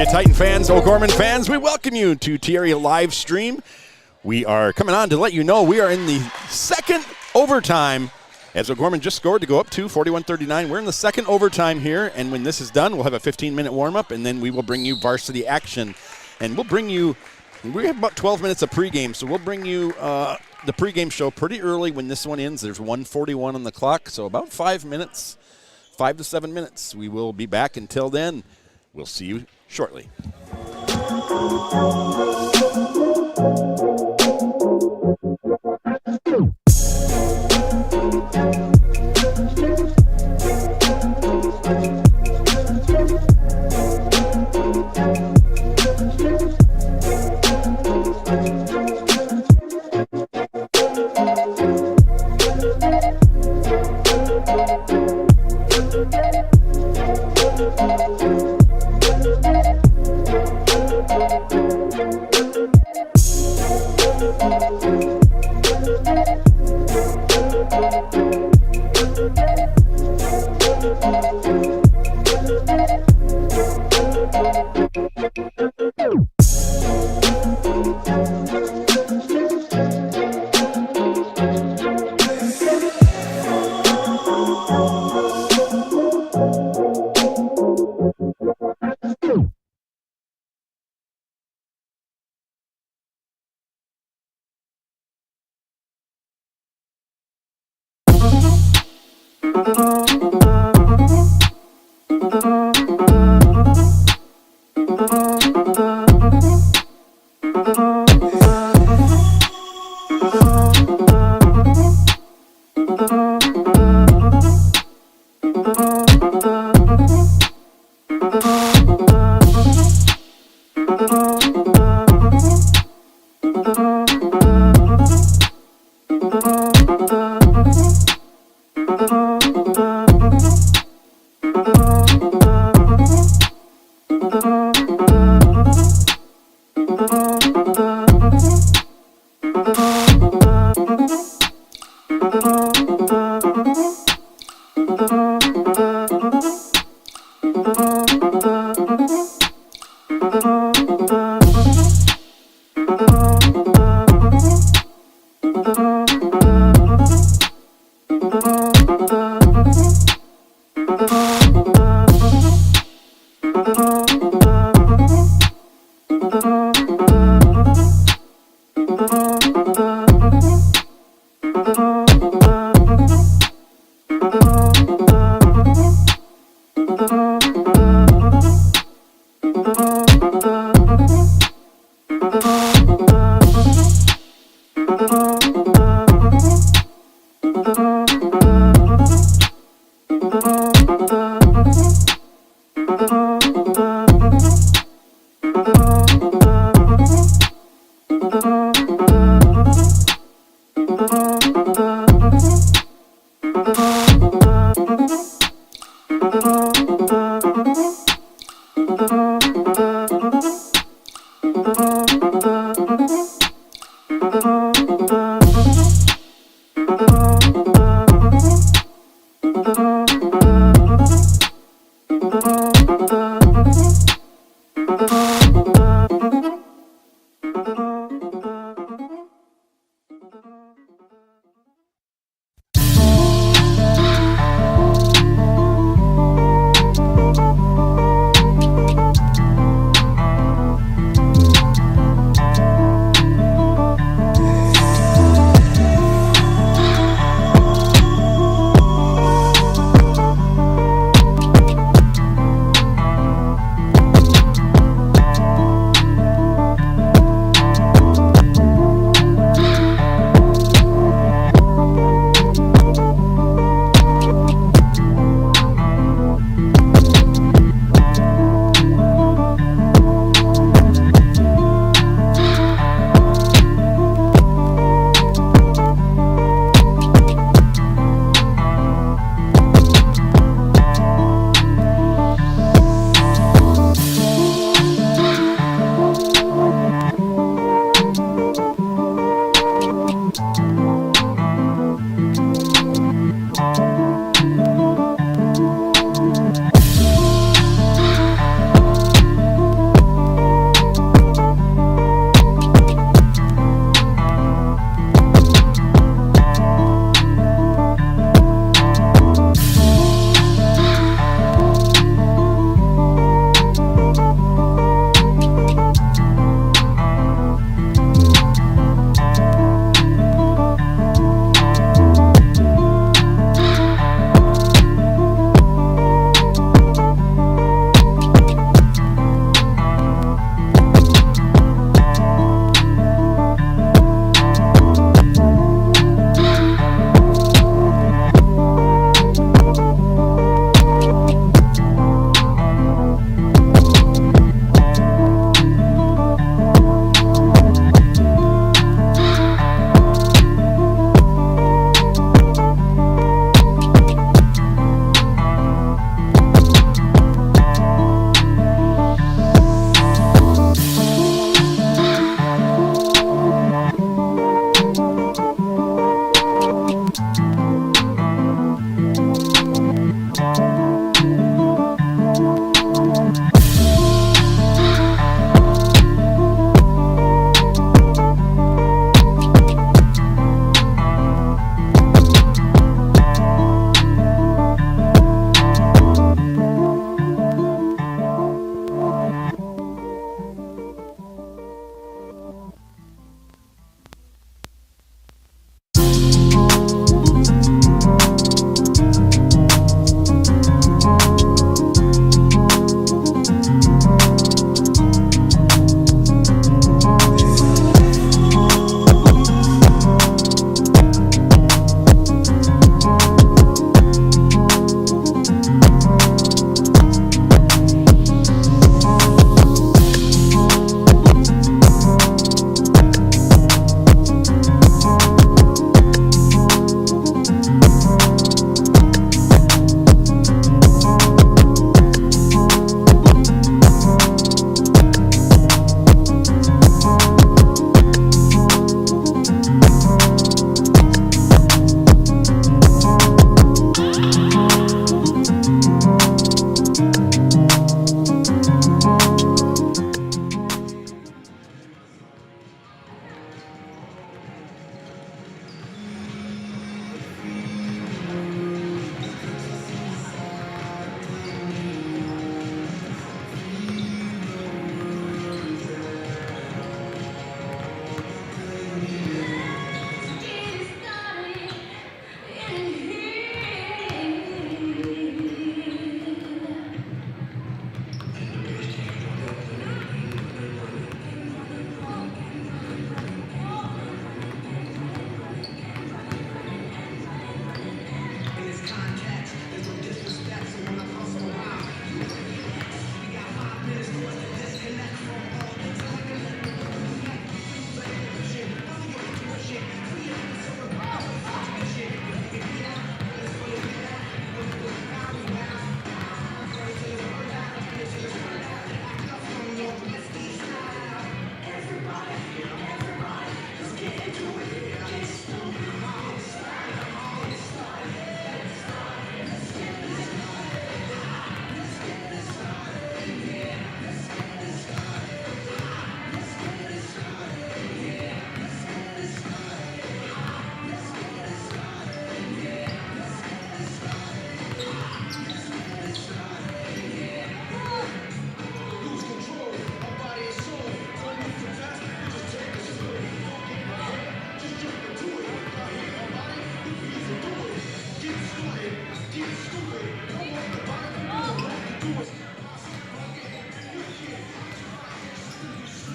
you Titan fans, O'Gorman fans. We welcome you to TRE live stream. We are coming on to let you know we are in the second overtime as O'Gorman just scored to go up to 41-39. We're in the second overtime here, and when this is done, we'll have a 15-minute warm-up, and then we will bring you varsity action. And we'll bring you, we have about 12 minutes of pregame, so we'll bring you the pregame show pretty early when this one ends. There's 1:41 on the clock, so about 5 minutes, 5 to 7 minutes. We will be back. Until then, we'll see you shortly.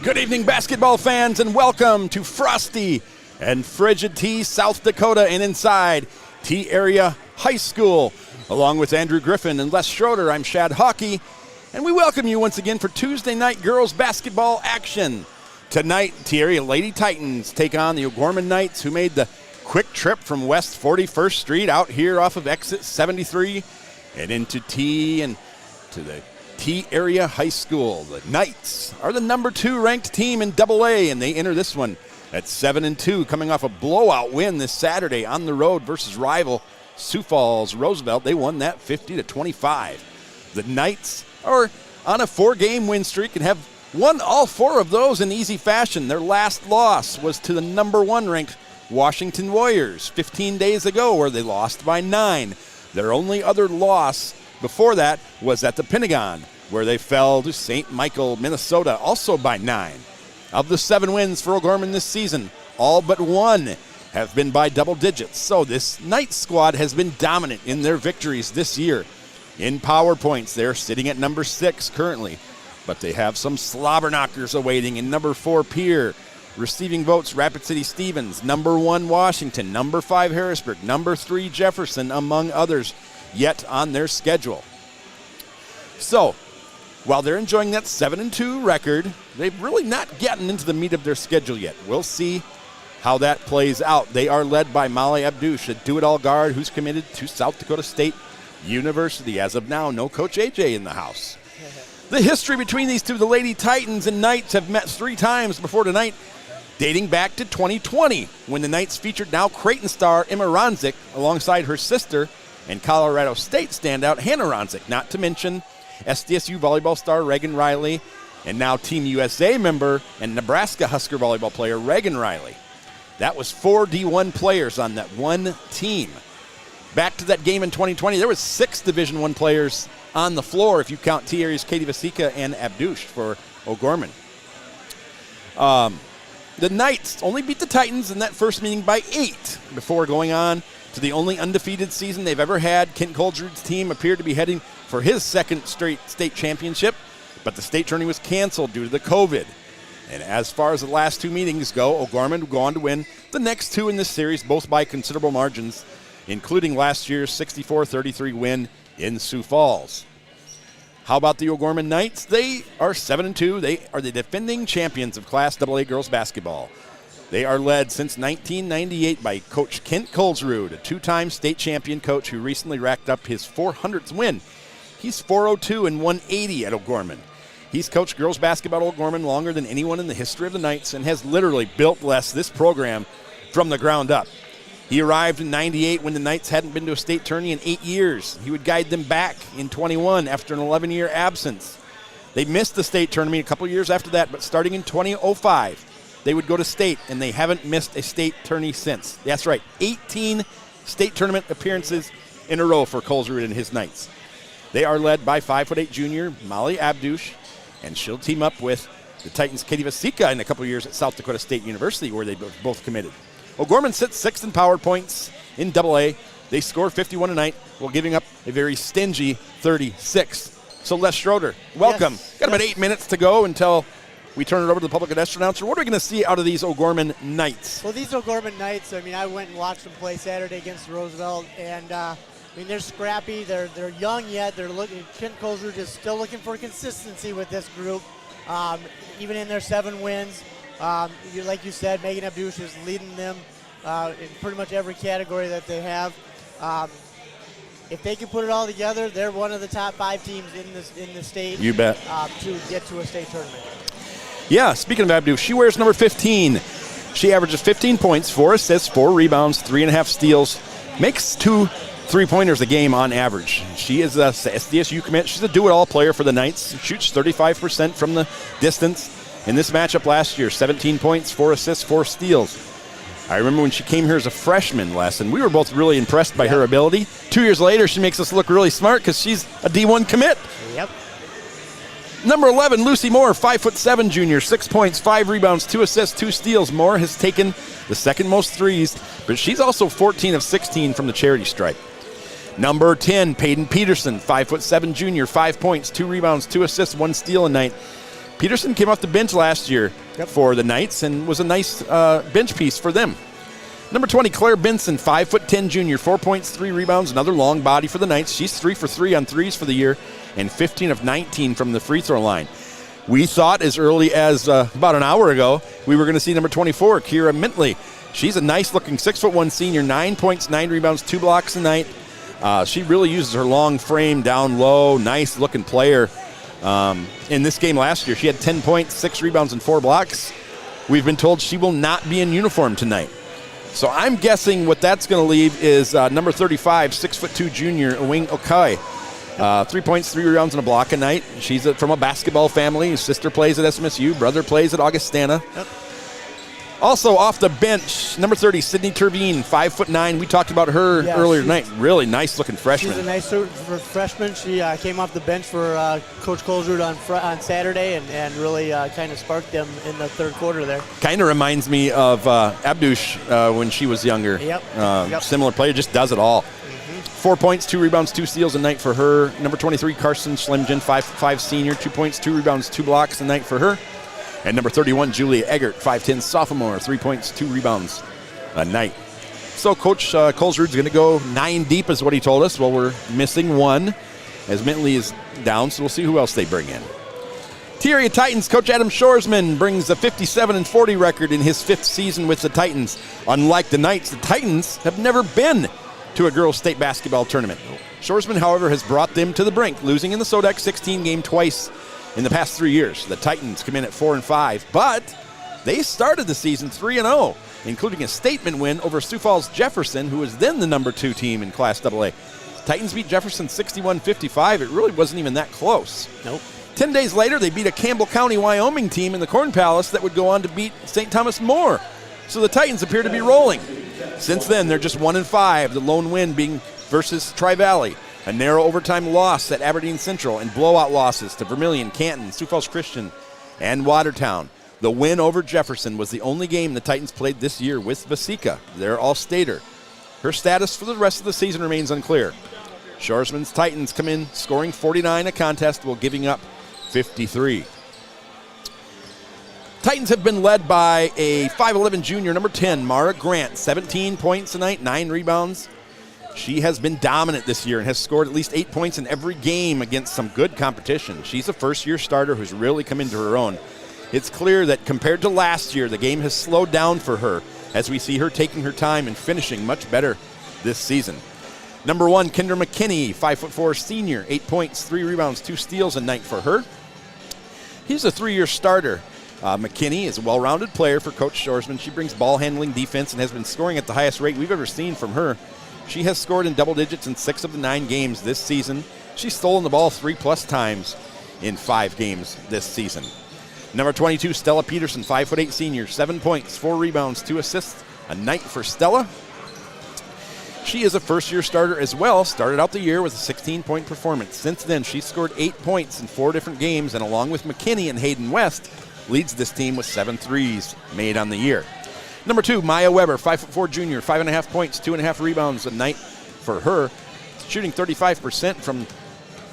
Good evening, basketball fans, and welcome to frosty and frigid T, South Dakota, and inside T-Area High School. Along with Andrew Griffin and Les Schroeder, I'm Shad Hockey, and we welcome you once again for Tuesday night girls basketball action. Tonight, T-Area Lady Titans take on the O'Gorman Knights, who made the quick trip from West 41st Street out here off of exit 73 and into T and to the T-Area High School. The Knights are the number 2 ranked team in AA, and they enter this one at 7-2, coming off a blowout win this Saturday on the road versus rival Sioux Falls Roosevelt. They won that 50-25. The Knights are on a 4-game win streak and have won all 4 of those in easy fashion. Their last loss was to the number 1 ranked Washington Warriors 15 days ago, where they lost by 9. Their only other loss before that was at the Pentagon, where they fell to St. Michael, Minnesota, also by 9. Of the 7 wins for O'Gorman this season, all but 1 have been by double digits. So this Knights squad has been dominant in their victories this year. In power points, they're sitting at number 6 currently, but they have some slobber knockers awaiting in number 4 Pierre. Receiving votes, Rapid City Stevens, number 1 Washington, number 5 Harrisburg, number 3 Jefferson, among others, yet on their schedule. So, while they're enjoying that 7-2 record, they've really not gotten into the meat of their schedule yet. We'll see how that plays out. They are led by Molly Abdouche, a do-it-all guard who's committed to South Dakota State University. As of now, no Coach AJ in the house. The history between these two, the Lady Titans and Knights, have met 3 times before tonight, dating back to 2020, when the Knights featured now Creighton star Emma Ronzik alongside her sister and Colorado State standout Hannah Ronzik, not to mention SDSU volleyball star Reagan Riley, and now Team USA member and Nebraska Husker volleyball player Reagan Riley. That was 4 D1 players on that one team. Back to that game in 2020, there was 6 Division I players on the floor, if you count T-Area's Katie Vasika and Abdouche for O'Gorman. The Knights only beat the Titans in that first meeting by 8 before going on to the only undefeated season they've ever had. Kent Coldred's team appeared to be heading for his 2nd straight state championship, but the state tourney was canceled due to the COVID. And as far as the last 2 meetings go, O'Gorman will go on to win the next 2 in this series, both by considerable margins, including last year's 64-33 win in Sioux Falls. How about the O'Gorman Knights? They are 7-2. They are the defending champions of Class AA girls basketball. They are led since 1998 by Coach Kent Colesrud, a 2-time state champion coach who recently racked up his 400th win. He's 402 and 180 at O'Gorman. He's coached girls basketball at O'Gorman longer than anyone in the history of the Knights and has literally built this program from the ground up. He arrived in 98 when the Knights hadn't been to a state tourney in 8 years. He would guide them back in 21 after an 11-year absence. They missed the state tournament a couple years after that, but starting in 2005, they would go to state, and they haven't missed a state tourney since. That's right, 18 state tournament appearances in a row for Colesrud and his Knights. They are led by 5'8" junior Molly Abdouche, and she'll team up with the Titans' Katie Vasika in a couple years at South Dakota State University, where they both committed. O'Gorman sits 6th in power points in AA. They score 51 tonight while giving up a very stingy 36. So Les Schroeder, welcome. Yes. Got about 8 minutes to go until we turn it over to the public address announcer. What are we going to see out of these O'Gorman Knights? Well, these O'Gorman Knights, I went and watched them play Saturday against Roosevelt, and they're scrappy. They're young yet. They're looking. Kent Colesrud is still looking for consistency with this group, even in their 7 wins. Like you said, Megan Abdouche is leading them in pretty much every category that they have. If they can put it all together, they're one of the top 5 teams in the state. You bet. To get to a state tournament. Yeah, speaking of Abdouche, she wears number 15. She averages 15 points, 4 assists, 4 rebounds, 3.5 steals, makes 2 3-pointers a game on average. She is a SDSU commit. She's a do-it-all player for the Knights. Shoots 35% from the distance. In this matchup last year, 17 points, 4 assists, 4 steals. I remember when she came here as a freshman, Les, and we were both really impressed by her ability. 2 years later, she makes us look really smart because she's a D1 commit. Yep. Number 11, Lucy Moore, 5'7" junior, 6 points, 5 rebounds, 2 assists, 2 steals. Moore has taken the second most threes, but she's also 14 of 16 from the charity stripe. Number 10, Peyton Peterson, 5'7" junior, 5 points, 2 rebounds, 2 assists, 1 steal a night. Peterson came off the bench last year for the Knights and was a nice bench piece for them. Number 20, Claire Benson, 5'10" junior, 4 points, 3 rebounds, another long body for the Knights. She's 3 for 3 on threes for the year and 15 of 19 from the free throw line. We thought as early as about an hour ago we were going to see number 24, Kira Mintley. She's a nice-looking 6'1" senior, 9 points, 9 rebounds, 2 blocks a night. She really uses her long frame down low, nice-looking player. In this game last year, she had 10 points, 6 rebounds, and 4 blocks. We've been told she will not be in uniform tonight. So I'm guessing what that's going to leave is number 35, 6'2" junior, Wing Okai. 3 points, 3 rebounds, and a block a night. She's from a basketball family. His sister plays at SMSU. Brother plays at Augustana. Yep. Also off the bench, number 30, Sydney Terveen, 5'9". We talked about her earlier tonight. Really nice-looking freshman. She's a nice freshman. She came off the bench for Coach Colesrud on Saturday and really kind of sparked them in the third quarter there. Kind of reminds me of Abdush when she was younger. Yep. Similar player, just does it all. 4 points, 2 rebounds, 2 steals a night for her. Number 23, Carson Schlemgen, 5'5" senior, 2 points, 2 rebounds, 2 blocks a night for her. And number 31, Julia Eggert, 5'10", sophomore, 3 points, 2 rebounds a night. So Coach Colesrud's going to go 9 deep is what he told us. Well, we're missing 1 as Mintley is down, so we'll see who else they bring in. T-Area Titans coach Adam Shoresman brings a 57-40 record in his 5th season with the Titans. Unlike the Knights, the Titans have never been to a girls' state basketball tournament. Shoresman, however, has brought them to the brink, losing in the SODAC 16 game twice in the past 3 years. The Titans come in at 4-5, but they started the season 3-0, including a statement win over Sioux Falls Jefferson, who was then the number 2 team in Class AA. Titans beat Jefferson 61-55. It really wasn't even that close. Nope. 10 days later, they beat a Campbell County, Wyoming team in the Corn Palace that would go on to beat St. Thomas More. So the Titans appear to be rolling. Since then, they're just 1-5, the lone win being versus Tri-Valley. A narrow overtime loss at Aberdeen Central and blowout losses to Vermilion, Canton, Sioux Falls Christian, and Watertown. The win over Jefferson was the only game the Titans played this year with Vasika, their all-stater. Her status for the rest of the season remains unclear. Shoresman's Titans come in scoring 49 a contest while giving up 53. Titans have been led by a 5'11 junior, number 10, Mara Grant, 17 points a night, 9 rebounds. She has been dominant this year and has scored at least 8 points in every game against some good competition. She's a first-year starter who's really come into her own. It's clear that compared to last year, the game has slowed down for her as we see her taking her time and finishing much better this season. Number 1, Kendra McKinney, 5'4" senior, 8 points, 3 rebounds, 2 steals a night for her. He's a 3-year starter. McKinney is a well-rounded player for Coach Shoresman. She brings ball handling, defense, and has been scoring at the highest rate we've ever seen from her. She has scored in double digits in 6 of the 9 games this season. She's stolen the ball 3+ times in 5 games this season. Number 22, Stella Peterson, 5'8" senior, 7 points, 4 rebounds, 2 assists a night for Stella. She is a first-year starter as well, started out the year with a 16-point performance. Since then, she's scored 8 points in 4 different games, and along with McKinney and Hayden West, leads this team with 7 threes made on the year. Number 2, Maya Weber, 5'4" junior, 5.5 points, 2.5 rebounds a night for her. Shooting 35% from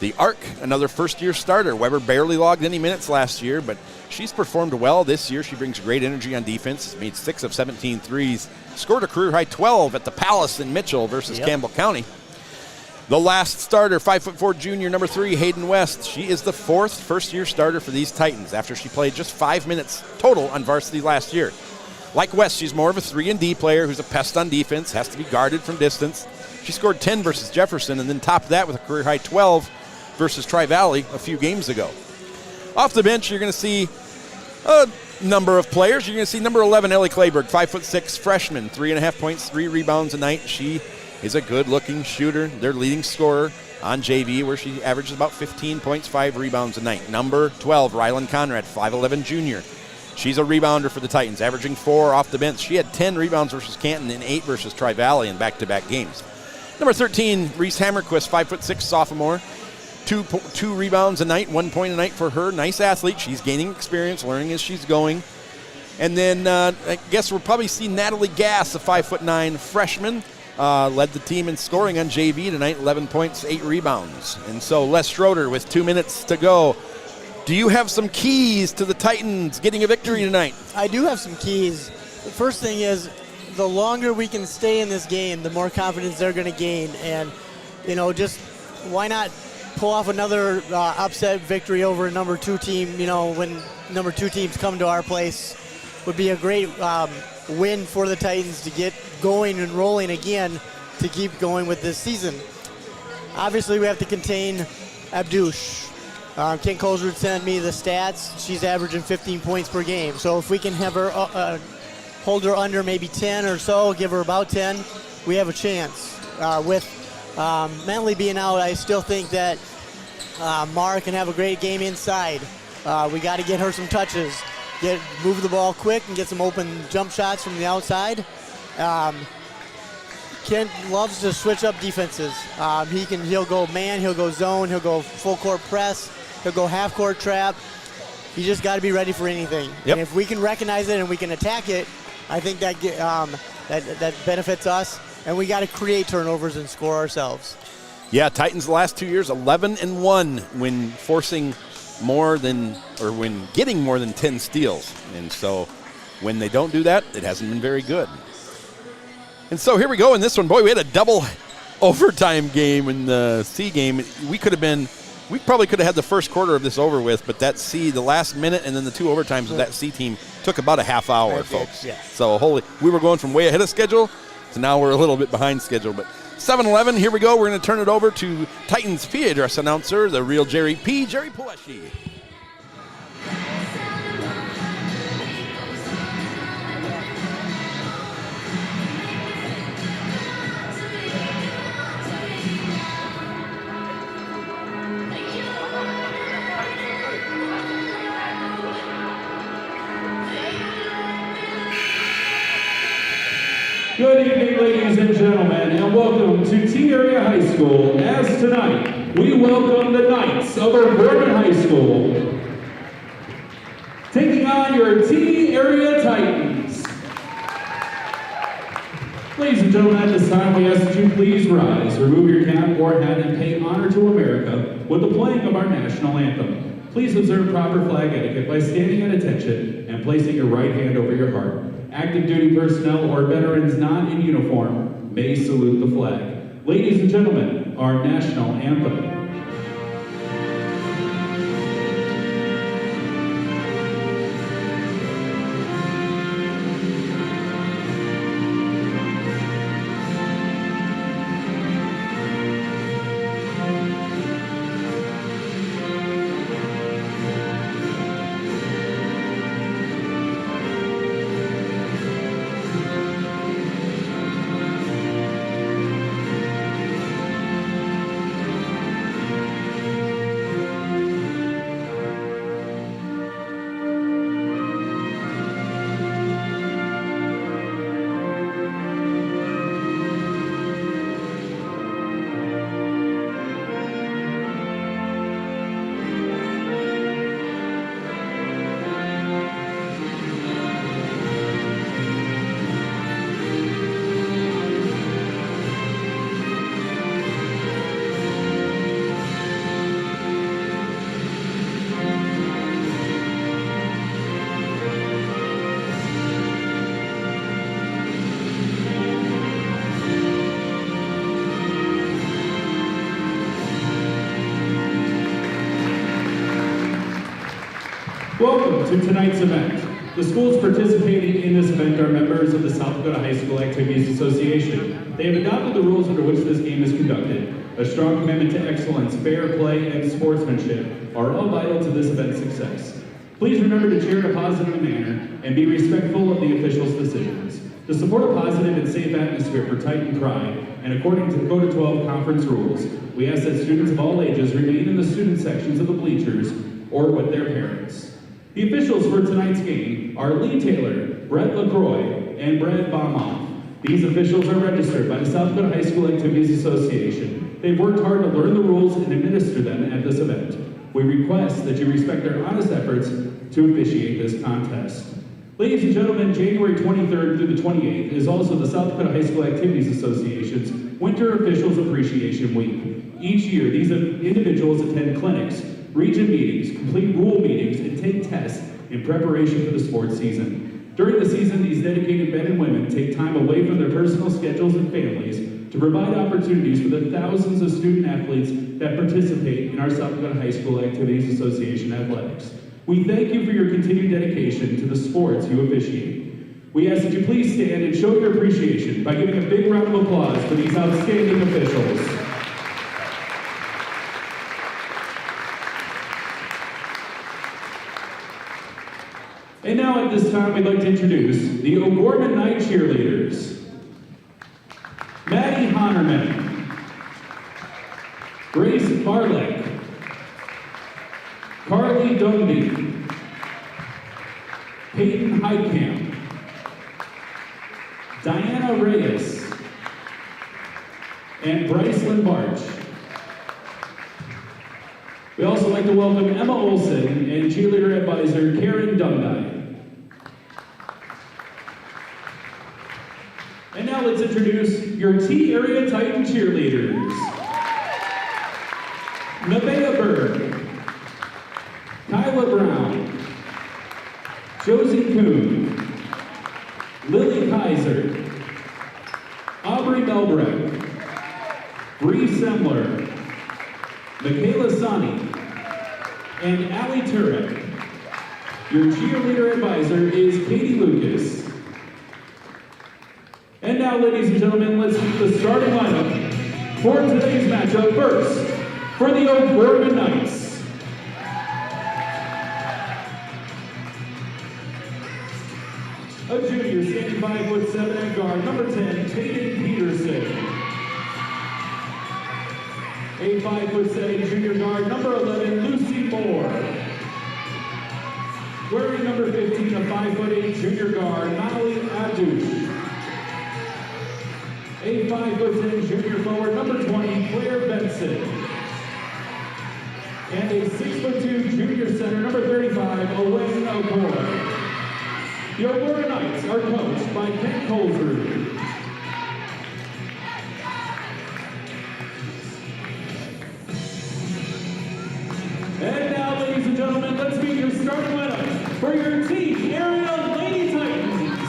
the arc, another first-year starter. Weber barely logged any minutes last year, but she's performed well this year. She brings great energy on defense, made 6 of 17 threes, scored a career-high 12 at the Palace in Mitchell versus Campbell County. The last starter, 5'4" junior, number 3, Hayden West. She is the 4th first-year starter for these Titans after she played just 5 minutes total on varsity last year. Like West, she's more of a 3-and-D player who's a pest on defense, has to be guarded from distance. She scored 10 versus Jefferson and then topped that with a career-high 12 versus Tri-Valley a few games ago. Off the bench, you're going to see a number of players. You're going to see number 11, Ellie Clayberg, 5'6", freshman, 3.5 points, 3 rebounds a night. She is a good-looking shooter, their leading scorer on JV, where she averages about 15 points, 5 rebounds a night. Number 12, Rylan Conrad, 5'11", junior. She's a rebounder for the Titans, averaging 4 off the bench. She had 10 rebounds versus Canton and 8 versus Tri-Valley in back-to-back games. Number 13, Reese Hammerquist, 5'6", sophomore. 2 rebounds a night, 1 point a night for her. Nice athlete. She's gaining experience, learning as she's going. And then I guess we'll probably see Natalie Gass, a 5'9" freshman, led the team in scoring on JV tonight, 11 points, 8 rebounds. And so Les Schroeder with 2 minutes to go do you have some keys to the Titans getting a victory tonight? I do have some keys. The first thing is, the longer we can stay in this game, the more confidence they're going to gain. And, you know, just why not pull off another upset victory over a number 2 team, you know, when number 2 teams come to our place would be a great win for the Titans to get going and rolling again to keep going with this season. Obviously, we have to contain Abdush. Ken Coleswood sent me the stats. She's averaging 15 points per game. So if we can have her hold her under maybe 10 or so, give her about 10, we have a chance. With Mentley being out, I still think that Mara can have a great game inside. We got to get her some touches, move the ball quick and get some open jump shots from the outside. Kent loves to switch up defenses. He'll go man, he'll go zone, he'll go full court press, he'll go half court trap. You just got to be ready for anything. Yep. And if we can recognize it and we can attack it, I think that that benefits us. And we got to create turnovers and score ourselves. Yeah, Titans the last 2 years, 11-1 when forcing more than, or when getting more than 10 steals. And so when they don't do that, it hasn't been very good. And so here we go in this one. Boy, we had a double overtime game in the C game. We probably could have had the first quarter of this over with, but that C, the last minute and then the 2 overtimes of that C team took about a half hour, folks. Yeah. So we were going from way ahead of schedule to now we're a little bit behind schedule. But 7-11, here we go. We're going to turn it over to Titans PA address announcer, the real Jerry Paleshi. Good evening, ladies and gentlemen, and welcome to T-Area High School. As tonight, we welcome the Knights of O'Gorman High School, taking on your T-Area Titans. Ladies and gentlemen, at this time, we ask that you please rise, remove your cap or hat, and pay honor to America with the playing of our national anthem. Please observe proper flag etiquette by standing at attention and placing your right hand over your heart. Active duty personnel or veterans not in uniform may salute the flag. Ladies and gentlemen, our national anthem. Welcome to tonight's event. The schools participating in this event are members of the South Dakota High School Activities Association. They have adopted the rules under which this game is conducted. A strong commitment to excellence, fair play, and sportsmanship are all vital to this event's success. Please remember to cheer in a positive manner and be respectful of the officials' decisions. To support a positive and safe atmosphere for Titan pride, and according to the Code of 12 conference rules, we ask that students of all ages remain in the student sections of the bleachers or with their parents. The officials for tonight's game are Lee Taylor, Brett LaCroix, and Brad Baumoff. These officials are registered by the South Dakota High School Activities Association. They've worked hard to learn the rules and administer them at this event. We request that you respect their honest efforts to officiate this contest. Ladies and gentlemen, January 23rd through the 28th is also the South Dakota High School Activities Association's Winter Officials Appreciation Week. Each year, these individuals attend clinics region meetings, complete rule meetings, and take tests in preparation for the sports season. During the season, these dedicated men and women take time away from their personal schedules and families to provide opportunities for the thousands of student athletes that participate in our South Dakota High School Activities Association athletics. We thank you for your continued dedication to the sports you officiate. We ask that you please stand and show your appreciation by giving a big round of applause for these outstanding officials. And now at this time, we'd like to introduce the O'Gorman Knight cheerleaders. Maddie Honerman, Grace Barlick, Carly Dundee, Peyton Heidkamp, Diana Reyes, and Brycelyn Barch. We also like to welcome Emma Olson and cheerleader advisor Karen Dundee. And now let's introduce your T-Area Titan cheerleaders. Nevaeh Berg, Kyla Brown, Josie Kuhn, Lily Kaiser, Aubrey Melbrecht, Bree Semler, Michaela Sani, and Allie Turek. Your cheerleader advisor is Katie Lucas. And now, ladies and gentlemen, let's meet the starting lineup for today's matchup. First, for the O'Gorman Knights. A junior standing 5'7" at guard, number 10, Peyton Peterson. A 5'7" junior guard, number 11, Lucy Moore. Wearing number 15, a 5'8" junior guard, Molly Abdush. A 5'10" junior forward, number 20, Claire Benson. And a 6'2" junior center, number 35, Owen O'Connor. The O'Gorman Knights are coached by Ken Colesrud. And now, ladies and gentlemen, let's meet your starting lineup for your T-Area Lady Titans.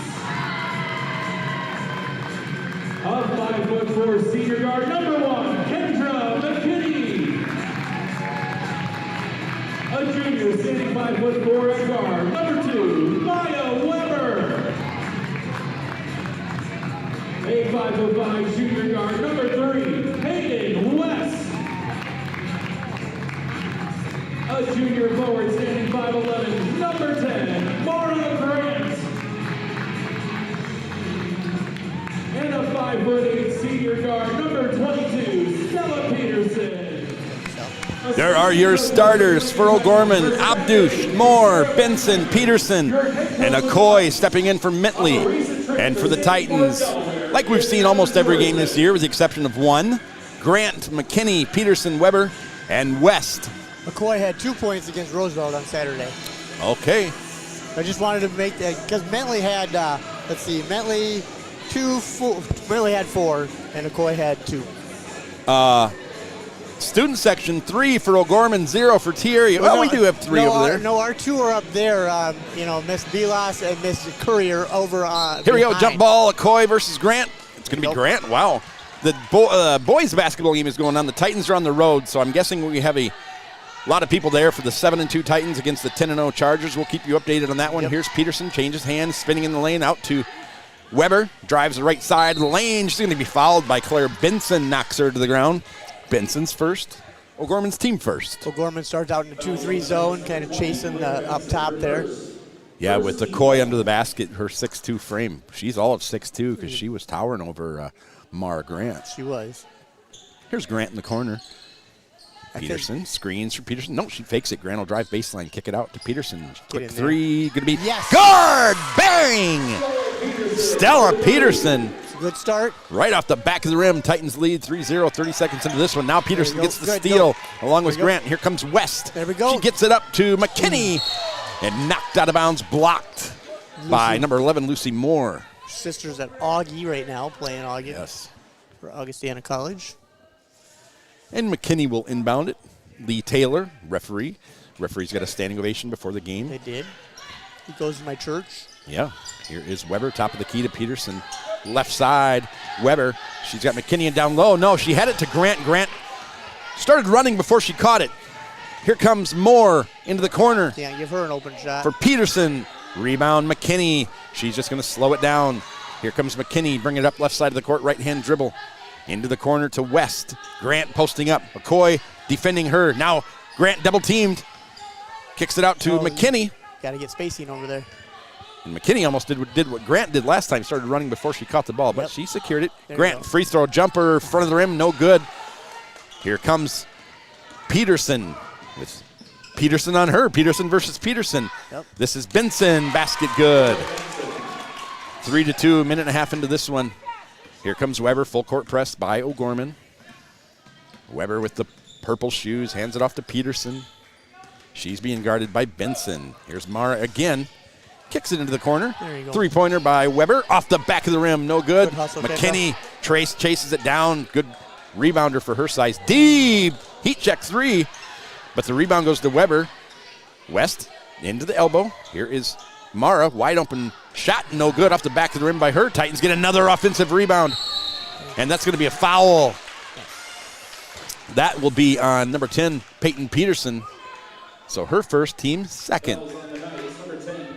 A 5'4" senior guard, number 1, Kendra McKinney. A junior standing 5'4" at guard, number 2, Maya Weber. A 5'5" junior guard, number 3, Hayden West. A junior forward standing 5'11", number 10, Mara Grant. And a 5'8" senior guard, number 22, Stella Peterson. There are your starters for O'Gorman: Abdush, Moore, Benson, Peterson, and Okoye stepping in for Mintley. And for the Titans, like we've seen almost every game this year with the exception of one, Grant, McKinney, Peterson, Weber, and West. McCoy had 2 points against Roosevelt on Saturday. Okay. I just wanted to make that because Bentley had, Bentley had 4 and McCoy had 2. Student section 3 for O'Gorman, 0 for T-Area. Well, we do have 3 over there. No, our 2 are up there. Miss Vilas and Miss Courier over Here we go, behind. jump ball, Okoye versus Grant. It's going to be Grant. Wow. The boys basketball game is going on. The Titans are on the road, so I'm guessing we have a lot of people there for the 7-2 Titans against the 10-0 Chargers. We'll keep you updated on that one. Yep. Here's Peterson, changes hands, spinning in the lane, out to Weber. Drives the right side of the lane. She's going to be fouled by Claire Benson, knocks her to the ground. Benson's first. O'Gorman's team first. O'Gorman starts out in the 2-3 zone, kind of chasing up top there. Yeah, with Okoye under the basket, her 6'2 frame. She's all of 6'2 because she was towering over Mara Grant. She was. Here's Grant in the corner. Peterson screens for Peterson. No, she fakes it. Grant will drive baseline, kick it out to Peterson. Quick three, going to be guard, bang! Stella Peterson. It's a good start. Right off the back of the rim, Titans lead 3-0, 30 seconds into this one. Now Peterson gets the steal along with Grant. Here comes West. There we go. She gets it up to McKinney and knocked out of bounds, blocked by number 11, Lucy Moore. Sisters at Augie right now, playing Augie. Yes. For Augustana College. And McKinney will inbound it. Lee Taylor, referee. Referee's got a standing ovation before the game. They did. He goes to my church. Yeah. Here is Weber, top of the key to Peterson. Left side, Weber. She's got McKinney down low. No, she had it to Grant. Grant started running before she caught it. Here comes Moore into the corner. Can't give her an open shot. For Peterson. Rebound, McKinney. She's just going to slow it down. Here comes McKinney, bring it up left side of the court, right-hand dribble. Into the corner to West. Grant posting up. McCoy defending her. Now Grant double-teamed. Kicks it out to McKinney. Got to get spacing over there. And McKinney almost did what Grant did last time, started running before she caught the ball, but she secured it. Grant, free throw, jumper, front of the rim, no good. Here comes Peterson with Peterson on her. Peterson versus Peterson. This is Benson, basket good. 3-2, minute and a half into this one. Here comes Weber, full court press by O'Gorman. Weber with the purple shoes, hands it off to Peterson. She's being guarded by Benson. Here's Mara again. Kicks it into the corner. There you go. Three-pointer by Weber. Off the back of the rim. No good. Hustle, McKinney chases it down. Good rebounder for her size. Deep heat check three. But the rebound goes to Weber. West into the elbow. Here is Mara. Wide open shot. No good. Off the back of the rim by her. Titans get another offensive rebound. And that's going to be a foul. That will be on number 10, Peyton Peterson. So her first, team second.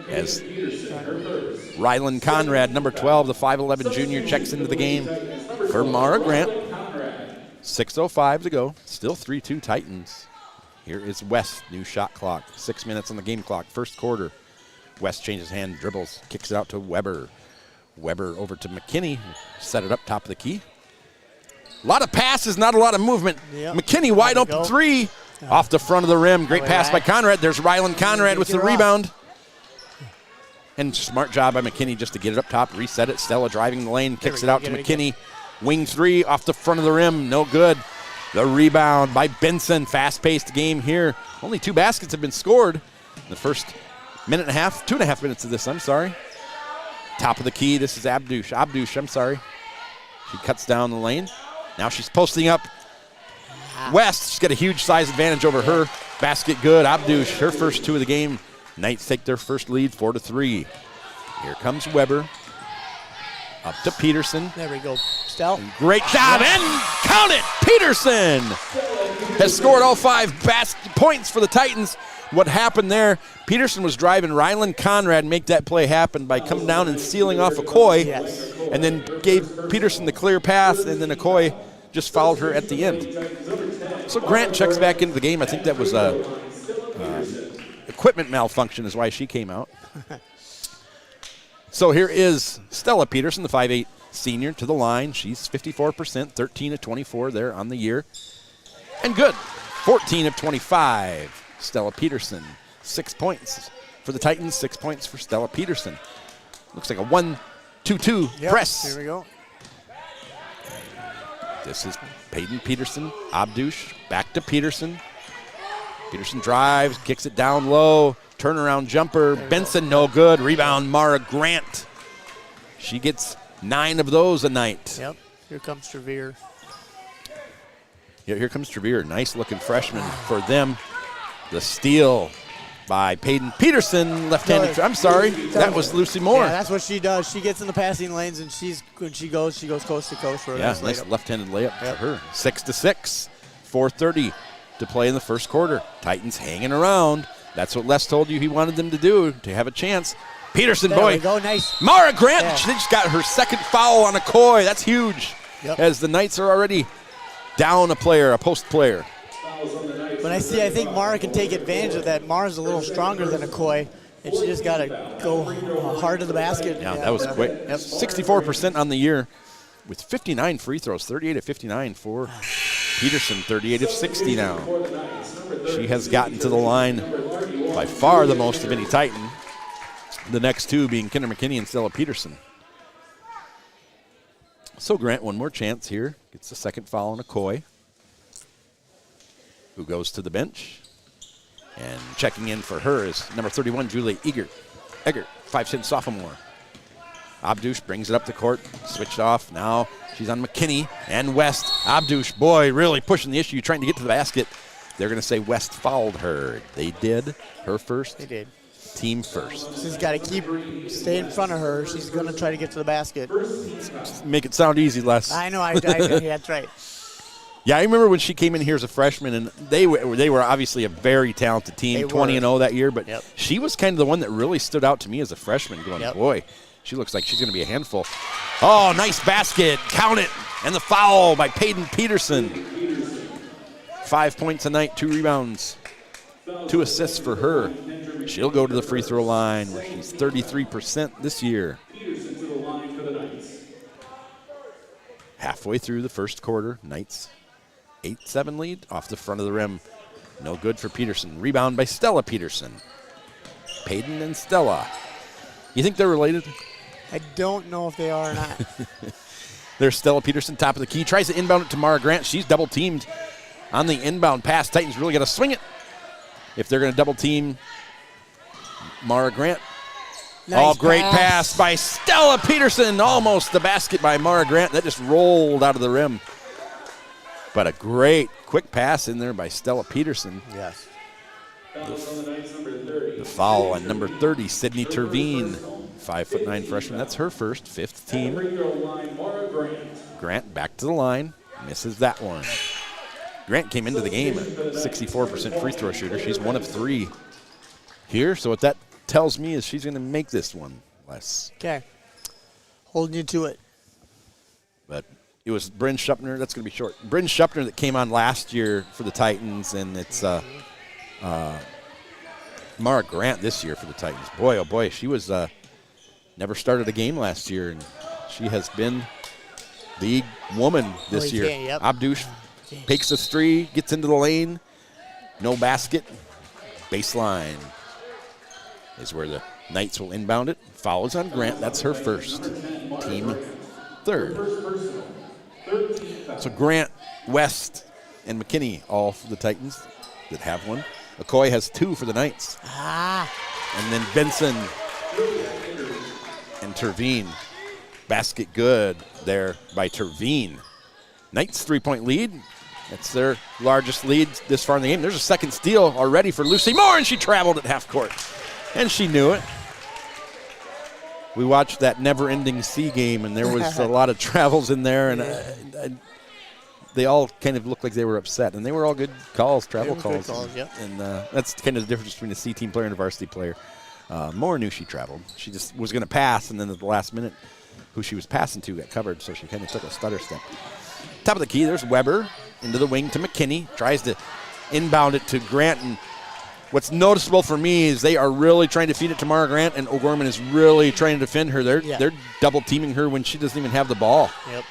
As Rylan Conrad, number 12, the 5'11 junior, checks into the game for Mara Grant. 6:05 to go. Still 3-2 Titans. Here is West, new shot clock. 6 minutes on the game clock, first quarter. West changes hand, dribbles, kicks it out to Weber. Weber over to McKinney, set it up top of the key. A lot of passes, not a lot of movement. McKinney wide open three. Off the front of the rim. Great pass by Conrad. There's Rylan Conrad with the rebound. And smart job by McKinney just to get it up top, reset it. Stella driving the lane, kicks it out to McKinney. Wing three off the front of the rim. No good. The rebound by Benson. Fast-paced game here. Only 2 baskets have been scored in the first minute and a half, 2.5 minutes of this, I'm sorry. Top of the key. This is Abdush, I'm sorry. She cuts down the lane. Now she's posting up. West, she's got a huge size advantage over her. Basket good. Abdush, her first 2 of the game. Knights take their first lead, 4-3. Here comes Weber. Up to Peterson. There we go. Stell. Great job, and count it! Peterson has scored all 5 points for the Titans. What happened there, Peterson was driving Rylan Conrad make that play happen by coming down and sealing off Okoye, and then gave Peterson the clear pass, and then Okoye just fouled her at the end. So Grant checks back into the game. I think that was a equipment malfunction is why she came out. So here is Stella Peterson, the 5'8 senior, to the line. She's 54%, 13 of 24 there on the year. And good, 14 of 25. Stella Peterson, 6 points for the Titans, 6 points for Stella Peterson. Looks like a 1-2-2 press. Here we go. This is Peyton Peterson, Abdush, back to Peterson. Peterson drives, kicks it down low, turnaround jumper. Benson, no good. Rebound, Mara Grant. She gets 9 of those a night. Yep, here comes Trevere. Yeah, here comes Trevere, nice looking freshman for them. The steal by Peyton Peterson, left-handed. I'm sorry, that was Lucy Moore. Yeah, that's what she does. She gets in the passing lanes, and when she goes coast to coast for a nice left-handed layup for her. 6-6, 4:30 to play in the first quarter. Titans hanging around. That's what Les told you he wanted them to do, to have a chance. Peterson, there we go, nice. Mara Grant, she just got her second foul on Okoye. That's huge, as the Knights are already down a player, a post player. But I think Mara can take advantage of that. Mara's a little stronger than Okoye, and she just got to go hard to the basket. Yeah, that was quick. 64% on the year with 59 free throws, 38 of 59 for Peterson, 38 of 60 now. She has gotten to the line by far the most of any Titan. The next 2 being Kinder McKinney and Stella Peterson. So Grant, one more chance here. Gets the second foul on Okoye, who goes to the bench. And checking in for her is number 31, Julie Eggert, 5'10" sophomore. Abdush brings it up the court, switched off. Now she's on McKinney and West. Abdush, boy, really pushing the issue, trying to get to the basket. They're going to say West fouled her. They did. Her first. They did. Team first. She's got to stay in front of her. She's going to try to get to the basket. Make it sound easy, Les. I know. That's right. Yeah, I remember when she came in here as a freshman, and they were obviously a very talented team, 20-0 that year. But she was kind of the one that really stood out to me as a freshman, going, boy, she looks like she's going to be a handful. Oh, nice basket. Count it. And the foul by Peyton Peterson. 5 points a night, 2 rebounds, 2 assists for her. She'll go to the free throw line where she's 33% this year. Halfway through the first quarter, Knights 8-7 lead off the front of the rim. No good for Peterson. Rebound by Stella Peterson. Peyton and Stella. You think they're related? I don't know if they are or not. There's Stella Peterson, top of the key. Tries to inbound it to Mara Grant. She's double-teamed on the inbound pass. Titans really got to swing it if they're going to double-team Mara Grant. Nice Great pass by Stella Peterson. Almost the basket by Mara Grant. That just rolled out of the rim. But a great quick pass in there by Stella Peterson. Yes. The foul on number 30, Sydney Terveen. 5'9" freshman. That's her first, 5th team. Grant back to the line. Misses that one. Grant came into the game a 64% free throw shooter. She's 1 of 3 here. So what that tells me is she's going to make this one, Les. Okay. Holding you to it. But it was Bryn Schupner. That's going to be short. Bryn Schupner that came on last year for the Titans, and it's Mara Grant this year for the Titans. Boy, oh boy, she was never started a game last year, and she has been the woman this year. Yep. Abdush takes a 3, gets into the lane. No basket. Baseline is where the Knights will inbound it. Fouls on Grant. That's her first. Team third. So Grant, West, and McKinney all for the Titans that have one. McCoy has 2 for the Knights. And then Benson and Terveen. Basket good there by Terveen. Knights 3-point lead. That's their largest lead this far in the game. There's a second steal already for Lucy Moore, and she traveled at half court. And she knew it. We watched that never-ending C game, and there was a lot of travels in there, and they all kind of looked like they were upset. And they were all good calls, travel calls. And that's kind of the difference between a C team player and a varsity player. Moore knew she traveled. She just was going to pass, and then at the last minute, who she was passing to got covered, so she kind of took a stutter step. Top of the key, there's Weber into the wing to McKinney. Tries to inbound it to Grant, and what's noticeable for me is they are really trying to feed it to Mara Grant, and O'Gorman is really trying to defend her. They're double teaming her when she doesn't even have the ball. Yep.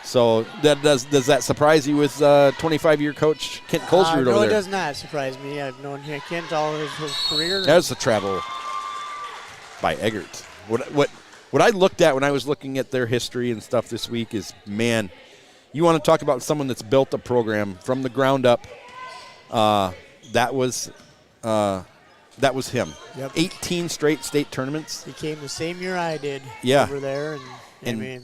So that does that surprise you with 25-year coach Kent Colesrud over there? No, it does not surprise me. I've known Kent all his career. That's a travel by Eggert. What I looked at when I was looking at their history and stuff this week is, man, you want to talk about someone that's built a program from the ground up. That was him. Yep. 18 straight state tournaments. He came the same year I did over there, and I mean,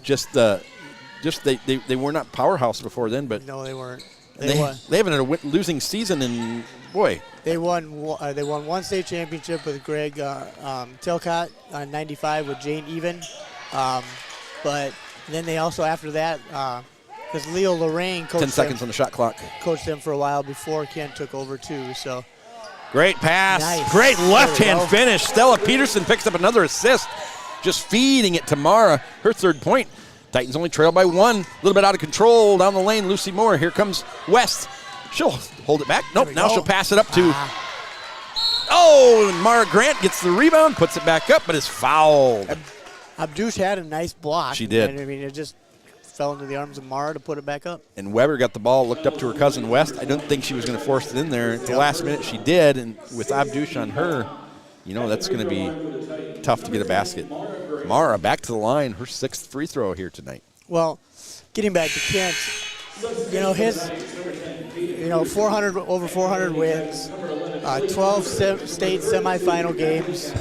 they were not powerhouse before then, but no, they weren't. They haven't had a losing season, and boy, they won one state championship with Greg Tilcott on 95 with Jane Even, but then they also after that because Leo Lorraine coached 10 seconds on the shot clock, coached them for a while before Kent took over too. So great pass, nice. Great left hand finish. Stella Peterson picks up another assist, just feeding it to Mara, her 3rd point. Titans only trail by 1. A little bit out of control down the lane. Lucy Moore. Here comes West. She'll hold it back. Nope. Now she'll pass it up to. And Mara Grant gets the rebound, puts it back up, but is fouled. Abdush had a nice block. She did. And, I mean, it just fell into the arms of Mara to put it back up. And Weber got the ball, looked up to her cousin West. I don't think she was going to force it in there. At the last minute, she did, and with Abdush on her, that's going to be tough to get a basket. Mara back to the line, her 6th free throw here tonight. Well, getting back to Kent, his, 400 over 400 wins, 12 state semifinal games.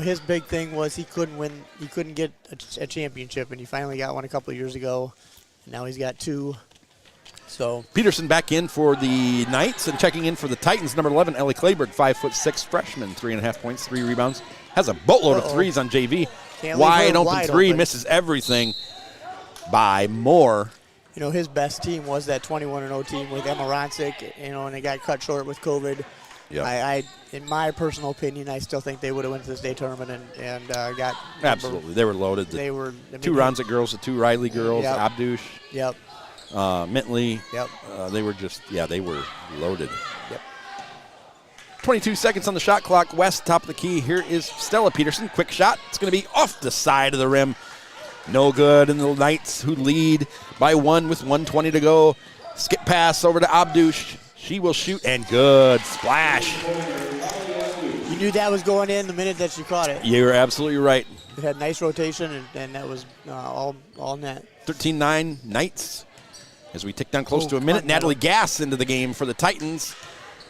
His big thing was he couldn't get a championship, and he finally got one a couple of years ago. And now he's got 2. So Peterson back in for the Knights, and checking in for the Titans, number 11, Ellie Clayberg, 5'6" freshman, 3.5 points, 3 rebounds. Has a boatload of threes on JV. Wide open three, misses everything by Moore. You know, his best team was that 21-0 team with Emma Ronsick, you know, and they got cut short with COVID. Yep. I in my personal opinion, I still think they would have went to the state tournament and got. Absolutely. They were loaded. They were. Two Ronsick girls, the two Riley girls, Yep. Abdush, Yep. Mintley. Yep. They were just, they were loaded. Yep. 22 seconds on the shot clock. West, top of the key. Here is Stella Peterson. Quick shot. It's going to be off the side of the rim. No good. And the Knights, who lead by 1 with 1:20 to go. Skip pass over to Abdush. She will shoot, and good. Splash. You knew that was going in the minute that she caught it. You're absolutely right. It had nice rotation, and that was all net. 13-9 Knights. As we tick down close to a minute, Natalie Gass into the game for the Titans.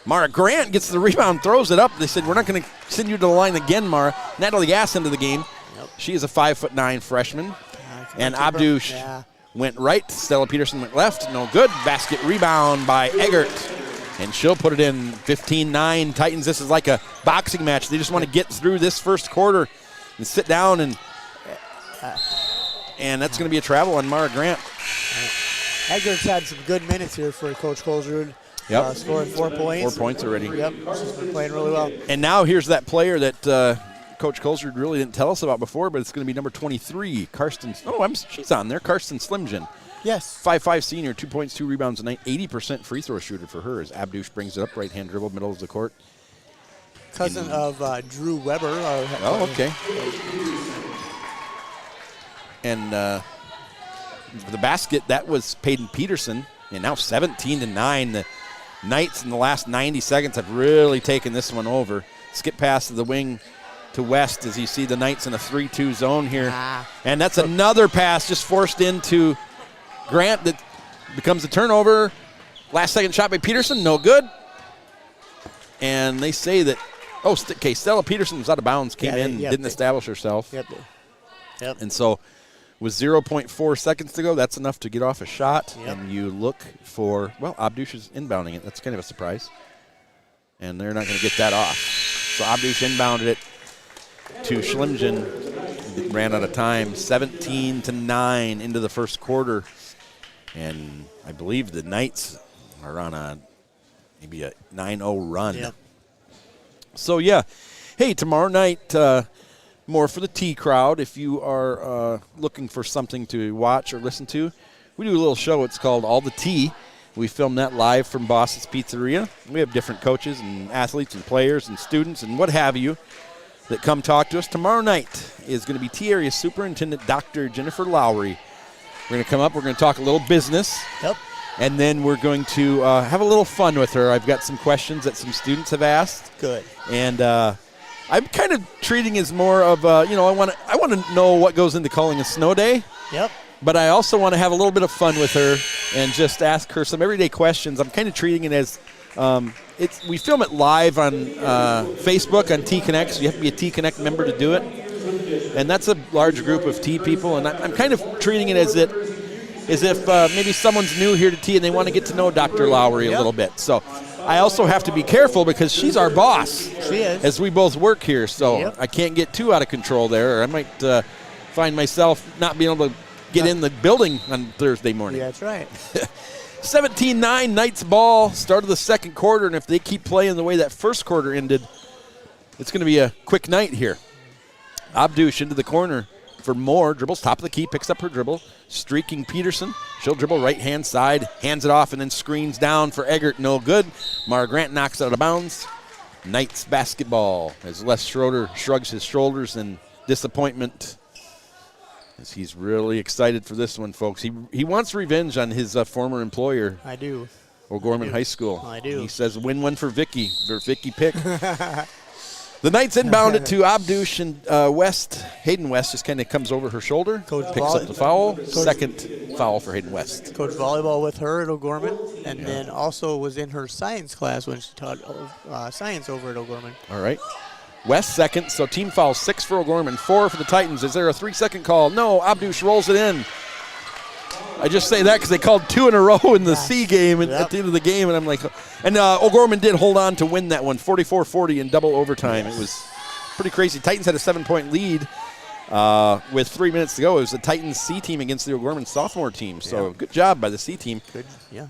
Mara Grant gets the rebound, throws it up. They said, we're not going to send you to the line again, Mara. Natalie Gass into the game. Yep. She is a 5'9" freshman. And Abdush went right. Stella Peterson went left. No good. Basket rebound by Eggert. And she'll put it in. 15-9 Titans. This is like a boxing match. They just want to get through this first quarter and sit down. And that's going to be a travel on Mara Grant. Eggert's had some good minutes here for Coach Colesrud. Yep. Scoring 4 points. 4 points already. Yep. She's been playing really well. And now here's that player that Coach Colesrud really didn't tell us about before, but it's going to be number 23, Karsten. She's on there. Karsten Slimgen. Yes. 5'5" senior, 2 points, 2 rebounds, a night. 80% free throw shooter for her as Abdush brings it up, right-hand dribble, middle of the court. Cousin of Drew Weber. Oh, okay. And the basket, that was Peyton Peterson. And now 17-9. The Knights in the last 90 seconds have really taken this one over. Skip pass to the wing to West as you see the Knights in a 3-2 zone here. And that's another pass just forced into Grant that becomes a turnover. Last second shot by Peterson, no good. And they say that, Stella Peterson was out of bounds, came in, didn't establish herself. Yep. And so with 0.4 seconds to go, that's enough to get off a shot. Yep. And you look for, Abdush is inbounding it. That's kind of a surprise. And they're not going to get that off. So Abdush inbounded it to Schlimgen. Ran out of time. 17-9 into the first quarter. And I believe the Knights are on maybe a 9-0 run. Yep. So, hey, tomorrow night, more for the T crowd. If you are looking for something to watch or listen to, we do a little show. It's called All the Tea. We film that live from Boss's Pizzeria. We have different coaches and athletes and players and students and what have you that come talk to us. Tomorrow night is going to be T Area Superintendent Dr. Jennifer Lowry. We're going to come up. We're going to talk a little business. Yep. And then we're going to have a little fun with her. I've got some questions that some students have asked. Good. And I'm kind of treating as more of I want to know what goes into calling a snow day. Yep. But I also want to have a little bit of fun with her and just ask her some everyday questions. I'm kind of treating it as we film it live on Facebook on T Connect. So you have to be a T Connect member to do it. And that's a large group of T people. And I'm kind of treating it as if maybe someone's new here to T and they want to get to know Dr. Lowry a little bit. So I also have to be careful because she's our boss. She is. As we both work here. So I can't get too out of control there, or I might find myself not being able to get in the building on Thursday morning. Yeah, that's right. 17-9 Knights ball, start of the second quarter, and if they keep playing the way that first quarter ended, it's going to be a quick night here. Abdush into the corner for Moore, dribbles top of the key, picks up her dribble, streaking Peterson. She'll dribble right-hand side, hands it off, and then screens down for Eggert, no good. Mara Grant knocks it out of bounds. Knights basketball as Les Schroeder shrugs his shoulders in disappointment. As he's really excited for this one, folks. He wants revenge on his former employer. I do. O'Gorman High School. I do. He says win one for Vicky pick. The Knights inbound it to Abdush and West. Hayden West just kind of comes over her shoulder, picks up the foul. Second foul for Hayden West. Coached volleyball with her at O'Gorman, and then also was in her science class when she taught science over at O'Gorman. All right. West second, so team foul 6 for O'Gorman, 4 for the Titans. Is there a 3-second call? No, Abdush rolls it in. I just say that because they called 2 in a row in the C game at the end of the game, and I'm like, and O'Gorman did hold on to win that one, 44-40 in double overtime. It was pretty crazy. Titans had a 7-point lead with 3 minutes to go. It was the Titans C team against the O'Gorman sophomore team. So good job by the C team. Good, yeah.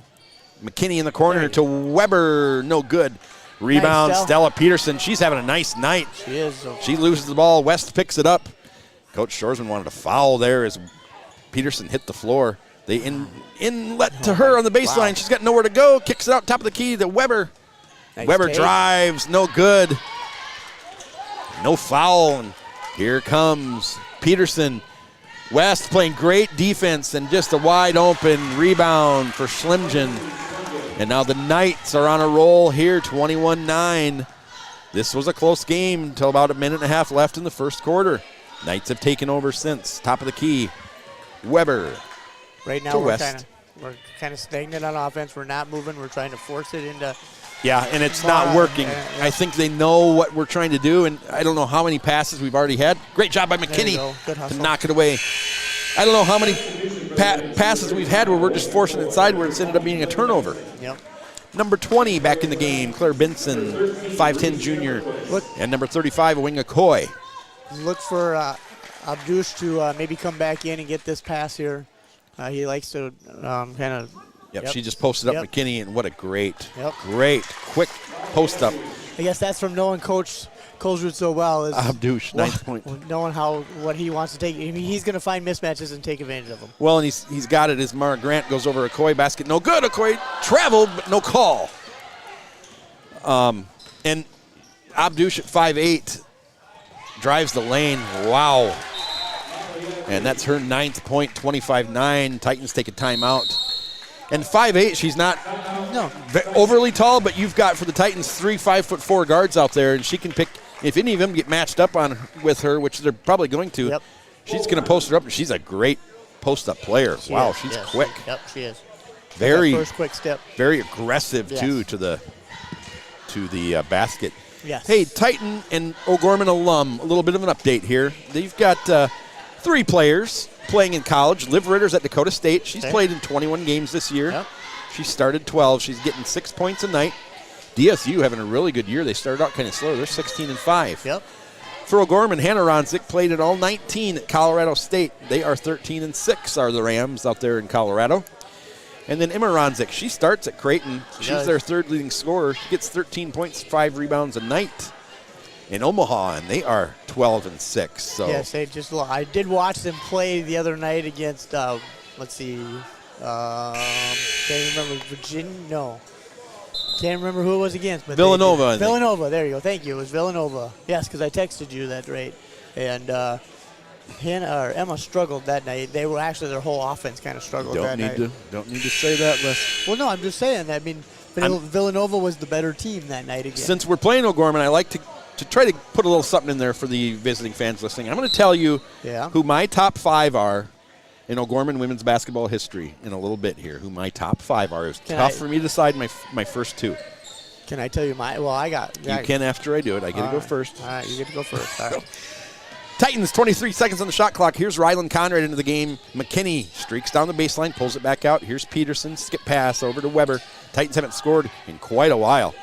McKinney in the corner to Weber, no good. Rebound, Nice, Stella Peterson. She's having a nice night. She is. She loses the ball. West picks it up. Coach Shoresman wanted a foul there as Peterson hit the floor. They inlet to her on the baseline. Wow. She's got nowhere to go. Kicks it out top of the key to Weber. Nice Weber take. drives, no good. No foul. And here comes Peterson. West playing great defense and just a wide open rebound for Schlimgen. And now the Knights are on a roll here, 21-9. This was a close game until about a minute and a half left in the first quarter. Knights have taken over since. Top of the key, Weber. Right now we're kind of stagnant on offense. We're not moving. We're trying to force it into. Yeah, and it's not working. I think they know what we're trying to do, and I don't know how many passes we've already had. Great job by McKinney to knock it away. I don't know how many passes we've had where we're just forcing it side where it's ended up being a turnover. Yep. Number 20 back in the game, Claire Benson, 5'10 junior. And number 35, Awinga Coy. Look for Abdush to maybe come back in and get this pass here. He likes to kind of. Yep, she just posted up McKinney, and what a great, quick post up. I guess that's from knowing Coach Colesrud so well. Is Abdush, 9 point. Knowing what he wants to take. I mean, he's going to find mismatches and take advantage of them. Well, and he's got it as Mara Grant goes over a Coy basket. No good. Okoye traveled, but no call. And Abdush at 5'8" drives the lane. Wow. And that's her 9th point, 25-9. Titans take a timeout. And 5'8", she's not overly tall, but you've got for the Titans 3 5'4" guards out there, and she can pick. If any of them get matched up with her, which they're probably going to, she's going to post her up. She's a great post-up player. She's quick. Yep, she is. Very first quick step. Very aggressive too to the basket. Yes. Hey, Titan and O'Gorman alum, a little bit of an update here. They've got 3 players playing in college. Liv Ritter's at Dakota State. She's played in 21 games this year. Yep. She started 12. She's getting 6 points a night. DSU having a really good year. They started out kind of slow. They're 16-5. Yep. For O'Gorman, Hannah Ronzik played in all 19 at Colorado State. They are 13-6 are the Rams out there in Colorado. And then Emma Ronzik, she starts at Creighton. She's their 3rd leading scorer. She gets 13 points, 5 rebounds a night in Omaha, and they are 12-6. So yes, I did watch them play the other night against let's see, can't remember Virginia. No, can't remember who it was against. But Villanova. Villanova. There you go. Thank you. It was Villanova. Yes, because I texted you that right. And Emma struggled that night. They were actually their whole offense kind of struggled that night. Don't need to say that, Les. Well, no, I'm just saying that. I mean, Villanova was the better team that night again. Since we're playing O'Gorman, I like to try to put a little something in there for the visiting fans listening. I'm going to tell you who my top 5 are in O'Gorman women's basketball history in a little bit here, who my top 5 are. It's tough for me to decide my first 2. Can I tell you You can after I do it. I get to go first. All right, you get to go first. All right. Titans, 23 seconds on the shot clock. Here's Rylan Conrad into the game. McKinney streaks down the baseline, pulls it back out. Here's Peterson, skip pass over to Weber. Titans haven't scored in quite a while.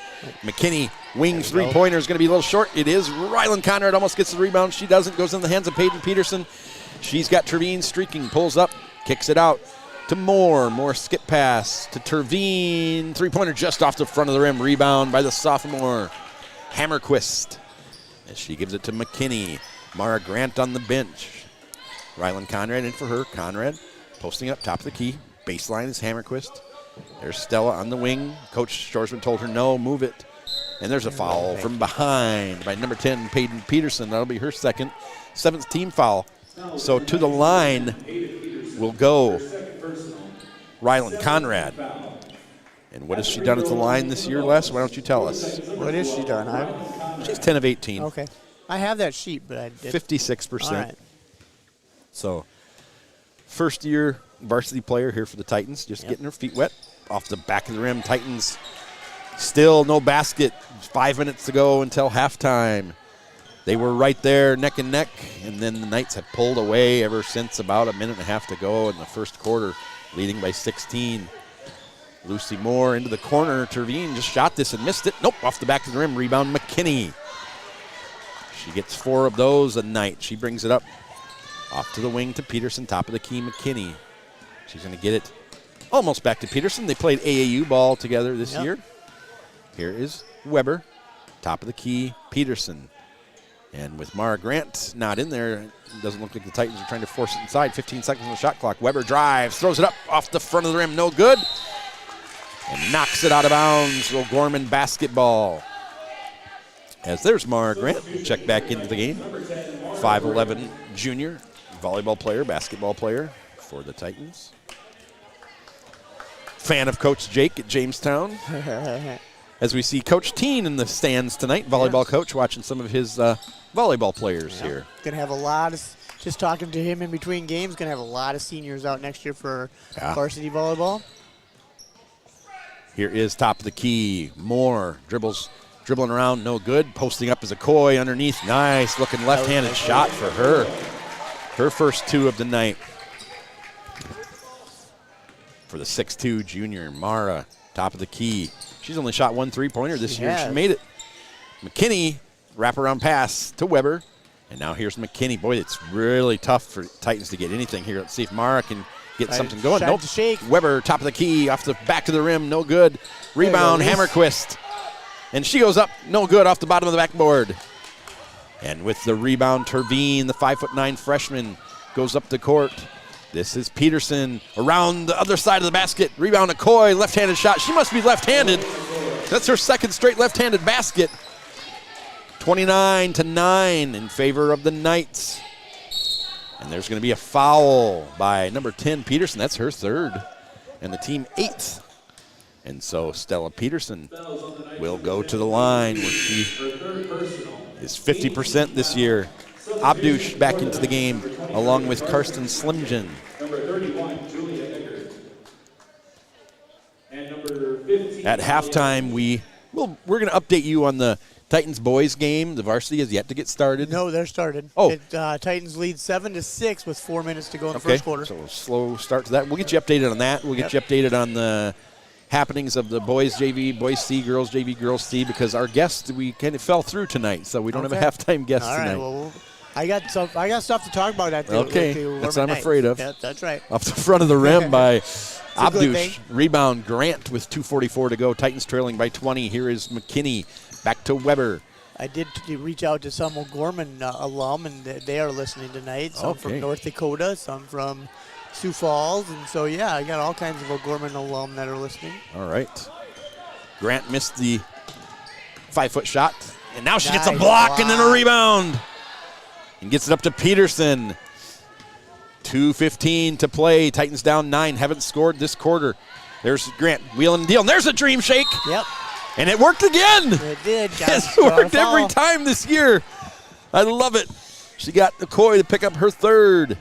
McKinney, wing three-pointer is going to be a little short. It is. Rylan Conrad almost gets the rebound. She doesn't. Goes in the hands of Peyton Peterson. She's got Terveen streaking, pulls up, kicks it out to Moore. Moore skip pass to Terveen. Three-pointer just off the front of the rim. Rebound by the sophomore, Hammerquist. As she gives it to McKinney. Mara Grant on the bench. Rylan Conrad in for her. Conrad posting up top of the key. Baseline is Hammerquist. There's Stella on the wing. Coach Shoresman told her no, move it. And there's a foul from behind by number 10, Peyton Peterson. That'll be her 7th team foul. So to the line will go Rylan Conrad. And what has she done at the line this year, Les? Why don't you tell us? What has she done? She's 10 of 18. Okay. I have that sheet, but I did. 56%. All right. So, first year varsity player here for the Titans, just getting her feet wet off the back of the rim. Titans still no basket. 5 minutes to go until halftime. They were right there neck and neck, and then the Knights have pulled away ever since about a minute and a half to go in the first quarter. leading by 16. Lucy Moore into the corner. Terveen just shot this and missed it. Nope, off the back of the rim. Rebound McKinney. She gets 4 of those a night. She brings it up off to the wing to Peterson. Top of the key, McKinney. She's going to get it almost back to Peterson. They played AAU ball together this year. Here is Weber. Top of the key, Peterson. And with Mara Grant not in there, it doesn't look like the Titans are trying to force it inside. 15 seconds on the shot clock. Weber drives, throws it up off the front of the rim. No good. And knocks it out of bounds. O'Gorman basketball. As there's Mara Grant. Check back into the game. 5'11" junior, volleyball player, basketball player for the Titans. Fan of Coach Jake at Jamestown. As we see Coach Teen in the stands tonight, volleyball coach, watching some of his volleyball players here. Going to have a lot of, just talking to him in between games, going to have a lot of seniors out next year for varsity volleyball. Here is top of the key. Moore dribbling around, no good. Posting up as a Coy underneath. Nice looking left-handed shot for her. Her first 2 of the night. For the 6'2" junior, Mara, top of the key. She's only shot 1 3-pointer this year. She made it. McKinney, wraparound pass to Weber. And now here's McKinney. Boy, it's really tough for Titans to get anything here. Let's see if Mara can get something going. Nope. Weber, top of the key, off the back of the rim, no good. Rebound, Hammerquist. And she goes up, no good, off the bottom of the backboard. And with the rebound, Terveen, the 5'9" freshman, goes up the court. This is Peterson around the other side of the basket. Rebound, Coy, left-handed shot. She must be left-handed. That's her second straight left-handed basket. 29-9 in favor of the Knights. And there's going to be a foul by number 10, Peterson. That's her 3rd. And the team 8th. And so Stella Peterson will go to the line where she is 50% this year. Abdush back into the game along with Karsten Slimjan. Number 31, Julia Eckert. And number 15. At halftime, we're going to update you on the Titans boys game. The varsity has yet to get started. No, they're started. Titans lead 7-6 with 4 minutes to go in the first quarter. So a slow start to that. We'll get you updated on that. We'll get you updated on the happenings of the boys JV, boys C, girls JV, girls C, because our guest, we kind of fell through tonight, so we don't have a halftime guest tonight. All right, well, I got stuff to talk about at the that's what I'm afraid of. Yeah, that's right. Off the front of the rim by Abdush. Rebound, Grant with 2:44 to go. Titans trailing by 20. Here is McKinney. Back to Weber. I did reach out to some O'Gorman alum, and they are listening tonight. Some from North Dakota, some from Sioux Falls. And so, yeah, I got all kinds of O'Gorman alum that are listening. All right. Grant missed the 5-foot shot, and now she gets a block and then a rebound. And gets it up to Peterson. 2:15 to play. Titans down 9. Haven't scored this quarter. There's Grant wheeling and deal. And there's a dream shake. Yep. And it worked again. It did. It's worked every time this year. I love it. She got McCoy to pick up her 3rd.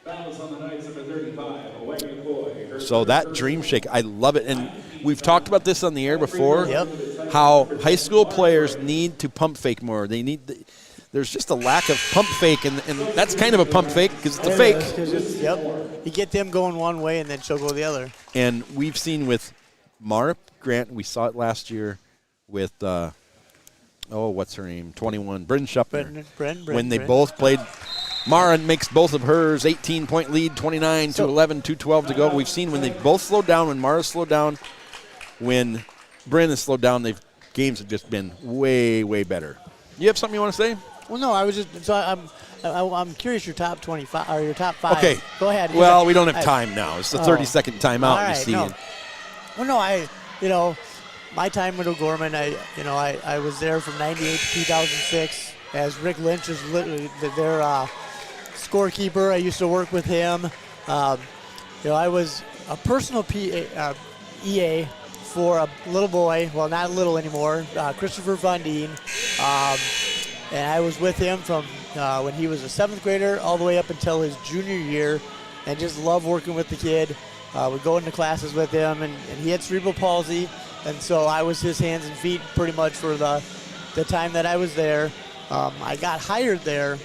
Fouls on the Knights, number 35, McCoy. So that dream shake, I love it. And we've talked about this on the air before. Yep. How high school players need to pump fake more. There's just a lack of pump fake, and that's kind of a pump fake because it's a fake. Yep. You get them going one way, and then she'll go the other. And we've seen with Mara Grant, we saw it last year with, what's her name? 21, Bryn Schuppner. When they both played, Mara makes both of hers, 18-point lead, 29 to 11, 2:12 to go. We've seen when they both slowed down, when Mara slowed down, when Bryn has slowed down, games have just been way, way better. You have something you want to say? Well, no, I was just I'm curious your top 25 or your top 5. Okay, go ahead. Well, we don't have time now. It's the 30-second timeout. Right, you see. No. Well, no, my time with O'Gorman, I was there from '98 to 2006 as Rick Lynch is literally their scorekeeper. I used to work with him. I was a personal EA for a little boy. Well, not little anymore. Christopher Fundine. And I was with him from when he was a 7th grader all the way up until his junior year, and just loved working with the kid. Would go into classes with him, and he had cerebral palsy, and so I was his hands and feet pretty much for the time that I was there. I got hired there,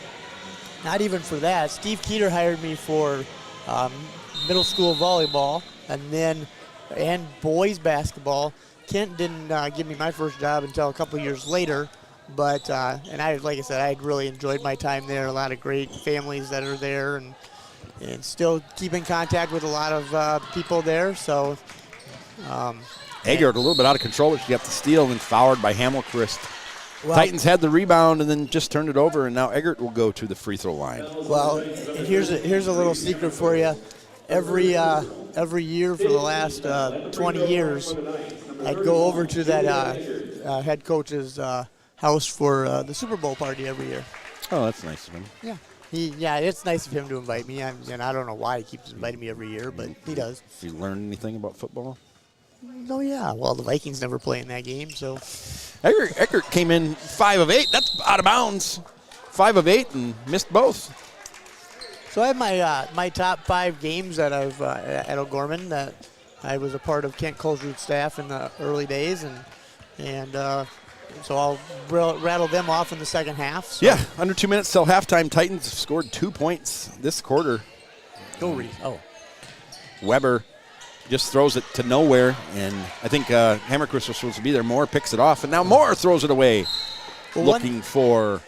not even for that. Steve Keeter hired me for middle school volleyball, and boys basketball. Kent didn't give me my first job until a couple years later, but and like I said, I really enjoyed my time there. A lot of great families that are there, and still keep in contact with a lot of people there. So. Eggert a little bit out of control, but she got the steal and then fouled by Hamilcrest. Well, Titans had the rebound and then just turned it over, and now Eggert will go to the free throw line. Well, and here's a little secret for you. Every year for the last 20 years, I'd go over to that head coach's house for the Super Bowl party every year. Oh, that's nice of him. Yeah. It's nice of him to invite me. And I don't know why he keeps inviting me every year, but he does. Have you learned anything about football? Oh, yeah. Well, the Vikings never play in that game, so. Eggert came in 5 of 8. That's out of bounds. 5 of 8 and missed both. So I have my top 5 games that I've at O'Gorman that I was a part of Kent Colesruth's staff in the early days, and so I'll rattle them off in the second half. So. Yeah, under 2 minutes till halftime. Titans scored 2 points this quarter. Go Reese. Oh. Weber just throws it to nowhere, and I think Hammerquist was supposed to be there. Moore picks it off, and now Moore throws it away, looking for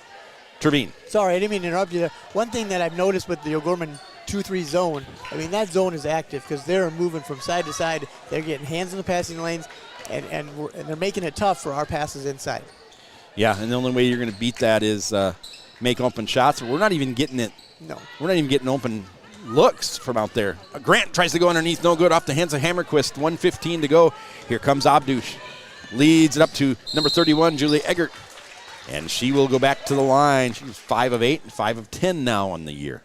Trevine. Sorry, I didn't mean to interrupt you there. One thing that I've noticed with the O'Gorman 2-3 zone, I mean, that zone is active because they're moving from side to side. They're getting hands in the passing lanes, and they're making it tough for our passes inside. Yeah, and the only way you're going to beat that is make open shots. We're not even getting it. No. We're not even getting open looks from out there. Grant tries to go underneath, no good, off the hands of Hammerquist. 1:15 to go. Here comes Abdush. Leads it up to number 31, Julie Eggert. And she will go back to the line. She's 5 of 8 and 5 of 10 now on the year.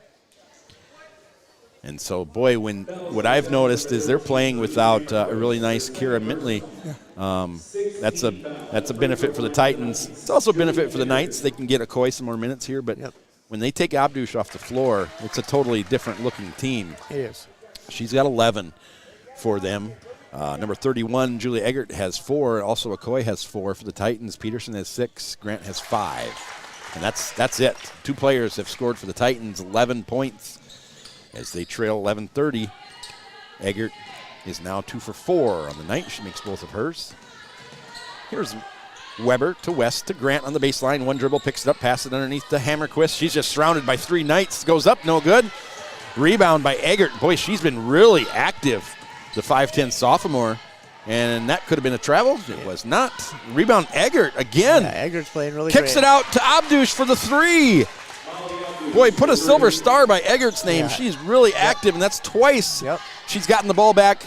And so, boy, what I've noticed is they're playing without a really nice Kira Mintley. That's a benefit for the Titans. It's also a benefit for the Knights. They can get Okoye some more minutes here, but when they take Abdush off the floor, it's a totally different-looking team. It is. She's got 11 for them. Number 31, Julie Eggert, has 4. Also, Okoye has 4 for the Titans. Peterson has 6. Grant has 5. And that's it. 2 players have scored for the Titans, 11 points as they trail 11-30. Eggert is now 2 for 4 on the night. She makes both of hers. Here's Weber to West to Grant on the baseline. One dribble, picks it up, passes it underneath to Hammerquist. She's just surrounded by 3 Knights. Goes up, no good. Rebound by Eggert. Boy, she's been really active, the 5'10 sophomore. And that could have been a travel. It was not. Rebound Eggert again. Yeah, Eggert's playing really Kicks great. it out to Abdush for the 3. Boy, put a silver star by Eggert's name. Yeah. She's really active, and that's twice she's gotten the ball back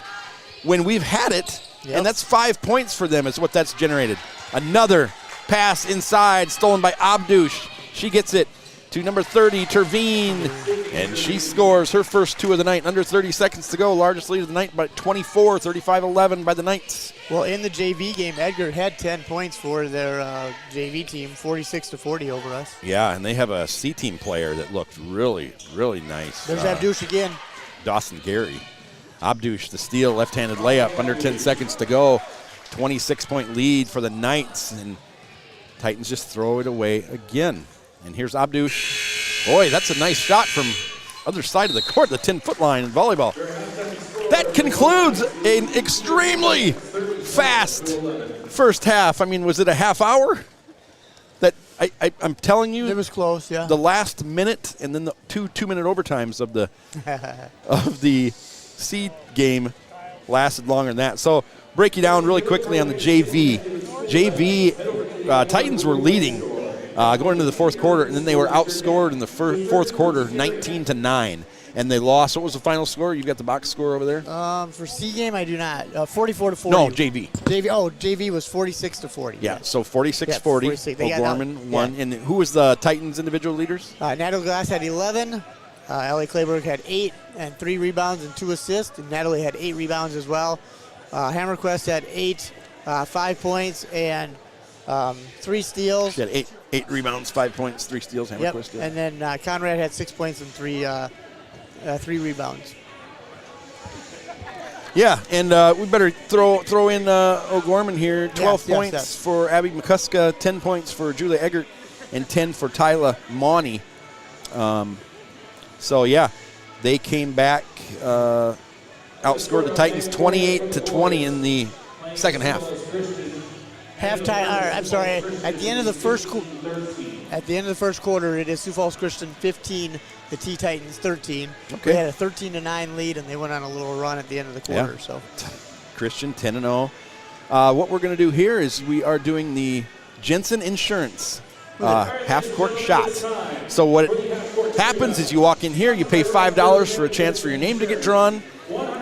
when we've had it. And that's 5 points for them is what that's generated. Another pass inside, stolen by Abdush. She gets it to number 30, Terveen, and she scores her first 2 of the night. Under 30 seconds to go, largest lead of the night by 24, 35-11 by the Knights. Well, in the JV game, Eggert had 10 points for their JV team, 46-40 over us. Yeah, and they have a C-team player that looked really, really nice. There's Abdush again. Dawson Gary. Abdush, the steal, left-handed layup, under 10 seconds to go. 26-point lead for the Knights, and Titans just throw it away again. And here's Abdush. Boy, that's a nice shot from other side of the court, the 10-foot line in volleyball. That concludes an extremely fast first half. I mean, was it a half hour? That I'm telling you, it was close. Yeah. The last minute and then the two-minute overtimes of the seed game lasted longer than that. So break you down really quickly on the JV. Titans were leading going into the fourth quarter, and then they were outscored in the fourth quarter 19-9. And they lost. What was the final score? You've got the box score over there? For C game, I do not. 44-40. No, JV. JV was 46-40. Yeah, so 46-40. O'Gorman won. And who was the Titans' individual leaders? Natalie Glass had 11. Ellie Clayberg had 8 and 3 rebounds and 2 assists. And Natalie had 8 rebounds as well. Hammerquest had 8, 5 points, and 3 steals. She had 8 rebounds, 5 points, 3 steals. Hammerquest did. And then Conrad had 6 points and 3 rebounds. Yeah, and we better throw in O'Gorman here. 12 points for Abby McCuska, 10 points for Julia Eggert, and 10 for Tyla Mauney. So, yeah, they came back outscored the Titans 28-20 in the second half. At the end of the first quarter, it is Sioux Falls Christian 15, the T-Titans 13. Okay. They had a 13-9 lead, and they went on a little run at the end of the quarter. Yeah. So Christian 10-0. What we're going to do here is we are doing the Jensen Insurance half-court shot. So what happens is you walk in here, you pay $5 for a chance for your name to get drawn.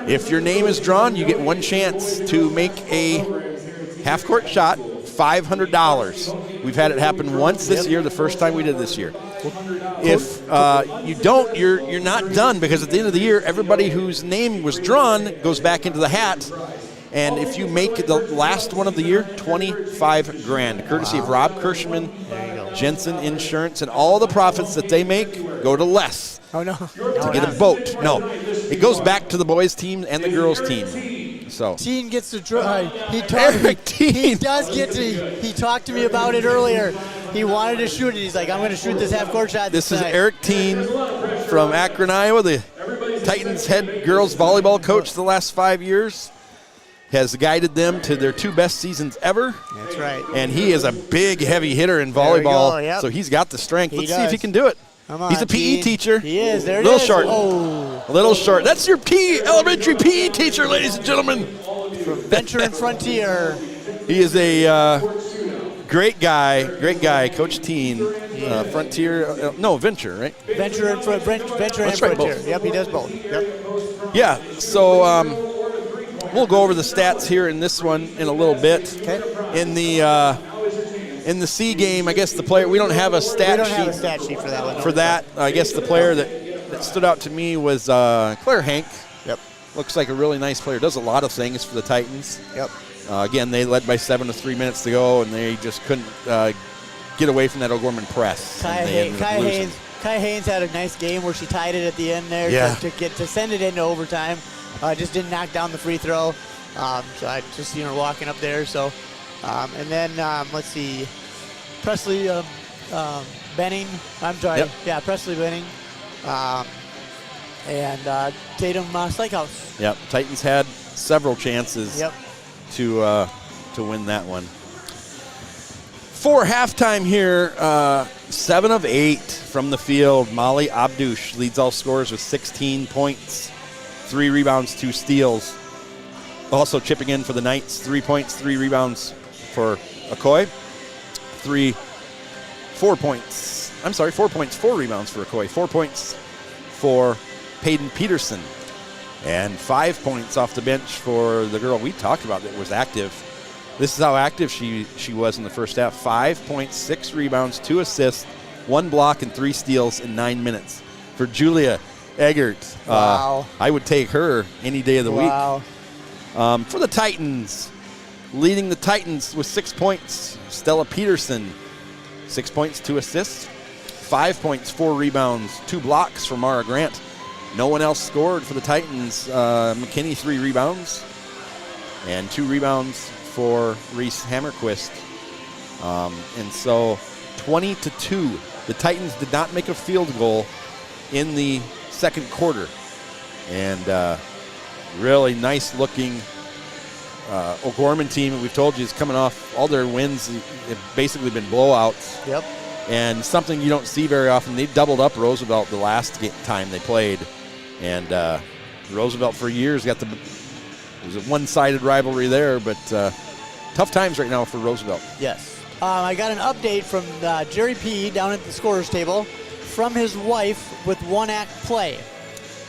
If your name is drawn, you get one chance to make a half-court shot, $500. We've had it happen once this year, the first time we did this year. If you don't, you're not done, because at the end of the year, everybody whose name was drawn goes back into the hat. And if you make the last one of the year, $25,000, courtesy of Rob Kirschman, Jensen Insurance, and all the profits that they make go to Les to get a boat. No, it goes back to the boys' team and the girls' team. So Teen gets to try. Eric Teen. He does get to. He talked to me about it earlier. He wanted to shoot it. He's like, I'm going to shoot this half-court shot. This is Eric Teen from Akron, Iowa, the Titans head girls volleyball coach the last 5 years. Has guided them to their 2 best seasons ever. That's right. And he is a big, heavy hitter in volleyball, yep. So he's got the strength. Let's see if he does. can do it. Come on, He's a PE teacher. He is. There it little is. short. Oh. A little short. That's your elementary PE teacher, ladies and gentlemen. Venture and Frontier. He is a great guy, Coach Teen. Frontier, Venture, right? Venture and Frontier. Right, both. Yep, he does both. Yep. Yeah, so we'll go over the stats here in this one in a little bit. Okay. In the C game, I guess the player, we don't have a stat sheet. We don't have a stat sheet for that one. For that, I guess the player that stood out to me was Claire Hank. Yep. Looks like a really nice player. Does a lot of things for the Titans. Yep. Again, they led by 7 with 3 minutes to go, and they just couldn't get away from that O'Gorman press. Kai Haynes had a nice game where she tied it at the end there to send it into overtime. Just didn't knock down the free throw. So I just seen her walking up there. So, and then let's see, Presley Benning. I'm sorry. Yep. Yeah, Presley Benning. And Tatum Steakhouse. Yep. Titans had several chances. Yep. To win that one. For halftime here, 7 of 8 from the field. Molly Abdush leads all scorers with 16 points, 3 rebounds, 2 steals. Also chipping in for the Knights, 3 points, 3 rebounds for Okoye. 4 points, 4 rebounds for Okoye. 4 points for Peyton Peterson. And 5 points off the bench for the girl we talked about that was active. This is how active she was in the first half. 5 points, 6 rebounds, 2 assists, 1 block, and 3 steals in 9 minutes. For Julia Eggert, wow. I would take her any day of the wow. week. For the Titans, leading the Titans with 6 points, Stella Peterson. 6 points, 2 assists, 5 points, 4 rebounds, 2 blocks for Mara Grant. No one else scored for the Titans. McKinney, 3 rebounds, and 2 rebounds for Reese Hammerquist. And so 20-2. The Titans did not make a field goal in the second quarter. And really nice looking O'Gorman team, we've told you, is coming off all their wins. Have basically been blowouts. Yep. And something you don't see very often. They doubled up Roosevelt the last time they played. And Roosevelt for years it was a one-sided rivalry there, but tough times right now for Roosevelt. Yes. I got an update from Jerry P. down at the scorer's table from his wife with one-act play.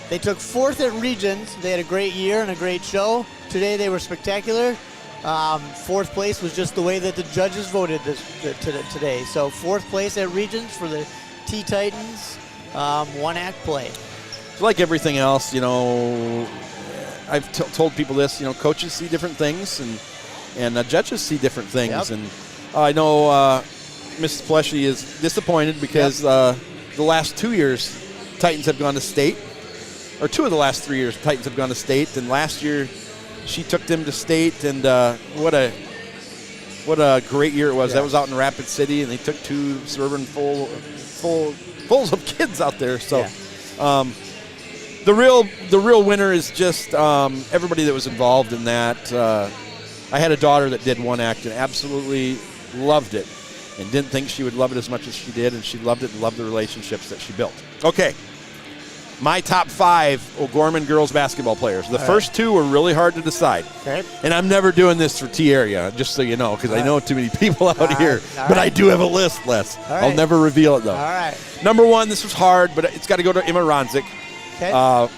They took 4th at Regions. They had a great year and a great show. Today they were spectacular. 4th place was just the way that the judges voted today. So 4th place at Regions for the T-Titans, one-act play. Like everything else, I've told people this, coaches see different things and judges see different things. Yep. And I know Mrs. Pleshy is disappointed because the last 2 years Titans have gone to state, or 2 of the last 3 years Titans have gone to state, and last year she took them to state, and what a great year it was. Yeah. That was out in Rapid City, and they took 2 suburban fulls of kids out there. So. Yeah. the real winner is just everybody that was involved in that. I had a daughter that did one act and absolutely loved it and didn't think she would love it as much as she did, and she loved it and loved the relationships that she built. Okay. My top 5 O'Gorman girls basketball players. The first 2 were really hard to decide. Okay. And I'm never doing this for T-Area, just so you know, because I know too many people out here. But I do have a list, Les. I'll never reveal it, though. All right. Number 1, this was hard, but it's got to go to Emma Ronzik. Okay.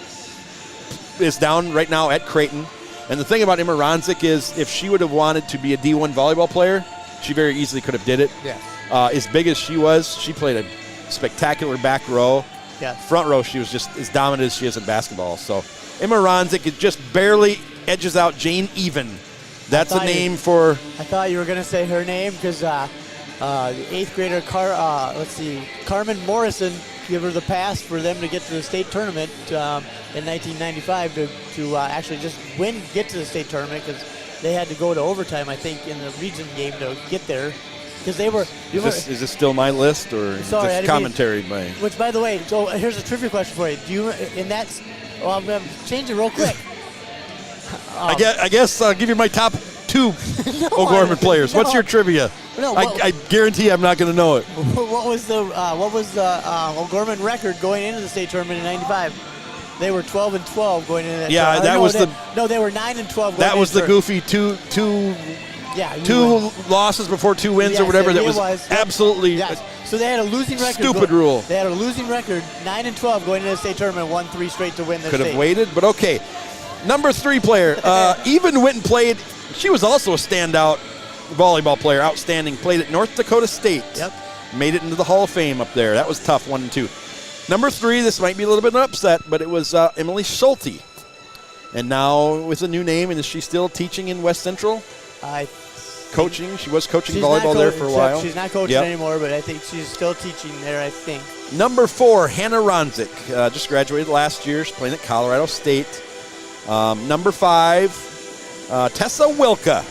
Is down right now at Creighton. And the thing about Emma Ronzik is if she would have wanted to be a D1 volleyball player, she very easily could have did it. Yeah. As big as she was, she played a spectacular back row. Yeah. Front row, she was just as dominant as she is in basketball. So Emma Ronzik, it just barely edges out Jane Even. That's a name for... I thought you were going to say her name because the 8th grader, Carmen Morrison, give her the pass for them to get to the state tournament in 1995 to actually just get to the state tournament because they had to go to overtime, I think, in the region game to get there. Because they were. Is this still my list or just commentary? Which, by the way, so here's a trivia question for you. Do you in that? Well, I'm going to change it real quick. I guess I'll give you my top 2 O'Gorman players. What's your trivia? No, I guarantee I'm not going to know it. What was the O'Gorman record going into the state tournament in '95? They were 12-12 going into that. Yeah, they were 9-12. That was the goofy two losses before 2 wins or whatever. That was absolutely. Yes. So they had a losing record. Stupid rule. They had a losing record, 9-12 going into the state tournament, won 3 straight to win the state. Could have waited, but okay. Number 3 player, Even went and played. She was also a standout volleyball player, outstanding. Played at North Dakota State. Yep. Made it into the Hall of Fame up there. That was tough, 1 and 2. Number 3, this might be a little bit of an upset, but it was Emily Schulte. And now with a new name, and is she still teaching in West Central? Coaching. She was coaching volleyball there for a while. She's not coaching anymore, but I think she's still teaching there, I think. Number 4, Hannah Ronzik. Just graduated last year. She's playing at Colorado State. Number 5, Tessa Wilka.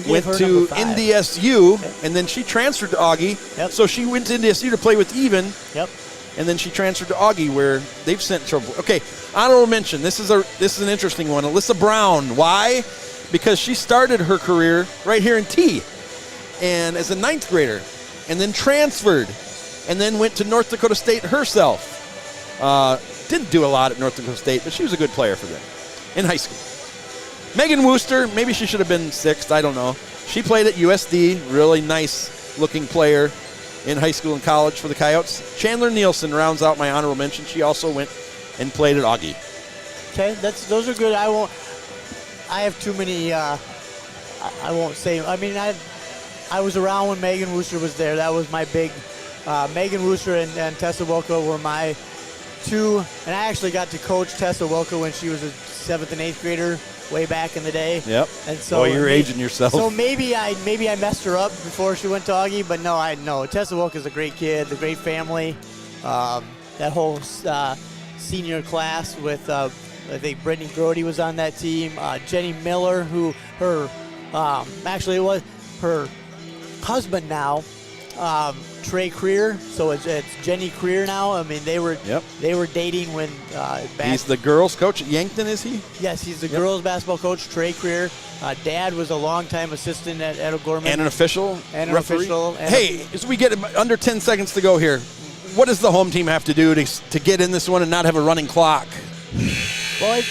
Went to NDSU, and then she transferred to Augie. Yep. So she went to NDSU to play with Even. Yep. And then she transferred to Augie, where they've sent trouble. Okay, honorable mention. This is an interesting one. Alyssa Brown. Why? Because she started her career right here in T, and as a 9th grader, and then transferred, and then went to North Dakota State herself. Didn't do a lot at North Dakota State, but she was a good player for them in high school. Megan Wooster, maybe she should have been 6th. I don't know. She played at USD. Really nice-looking player in high school and college for the Coyotes. Chandler Nielsen rounds out my honorable mention. She also went and played at Augie. Okay, those are good. I have too many. I won't say. I mean, I was around when Megan Wooster was there. That was my big. Megan Wooster and Tessa Wilka were my 2, and I actually got to coach Tessa Wilka when she was a 7th and 8th grader way back in the day. Yep. And so you're aging yourself. So maybe I messed her up before she went to Augie, but no. Tessa Wilka's a great kid, a great family. That whole senior class with I think Brittany Grody was on that team. Jenny Miller, who actually it was her husband now, Trey Creer. So it's Jenny Creer now. I mean, they were dating when he's the girls coach at Yankton, is he? Yes, he's the girls basketball coach, Trey Creer. Dad was a longtime assistant at O'Gorman. And an official. And an official. Hey, as we get under 10 seconds to go here, what does the home team have to do to get in this one and not have a running clock? Well,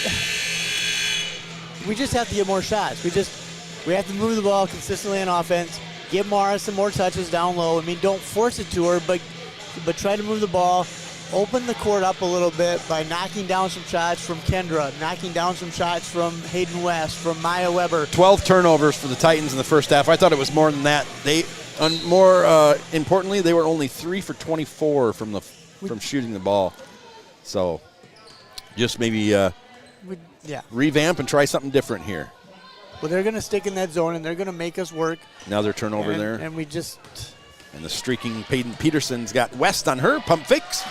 we just have to get more shots. We have to move the ball consistently on offense. Give Mara some more touches down low. I mean, don't force it to her, but try to move the ball. Open the court up a little bit by knocking down some shots from Kendra, knocking down some shots from Hayden West, from Maya Weber. 12 turnovers for the Titans in the first half. I thought it was more than that. More importantly, they were only 3 for 24 from shooting the ball. So just maybe revamp and try something different here. Well, they're going to stick in that zone, and they're going to make us work. Now they're turnover there. And we just... And the streaking Peyton Peterson's got West on her, pump fakes,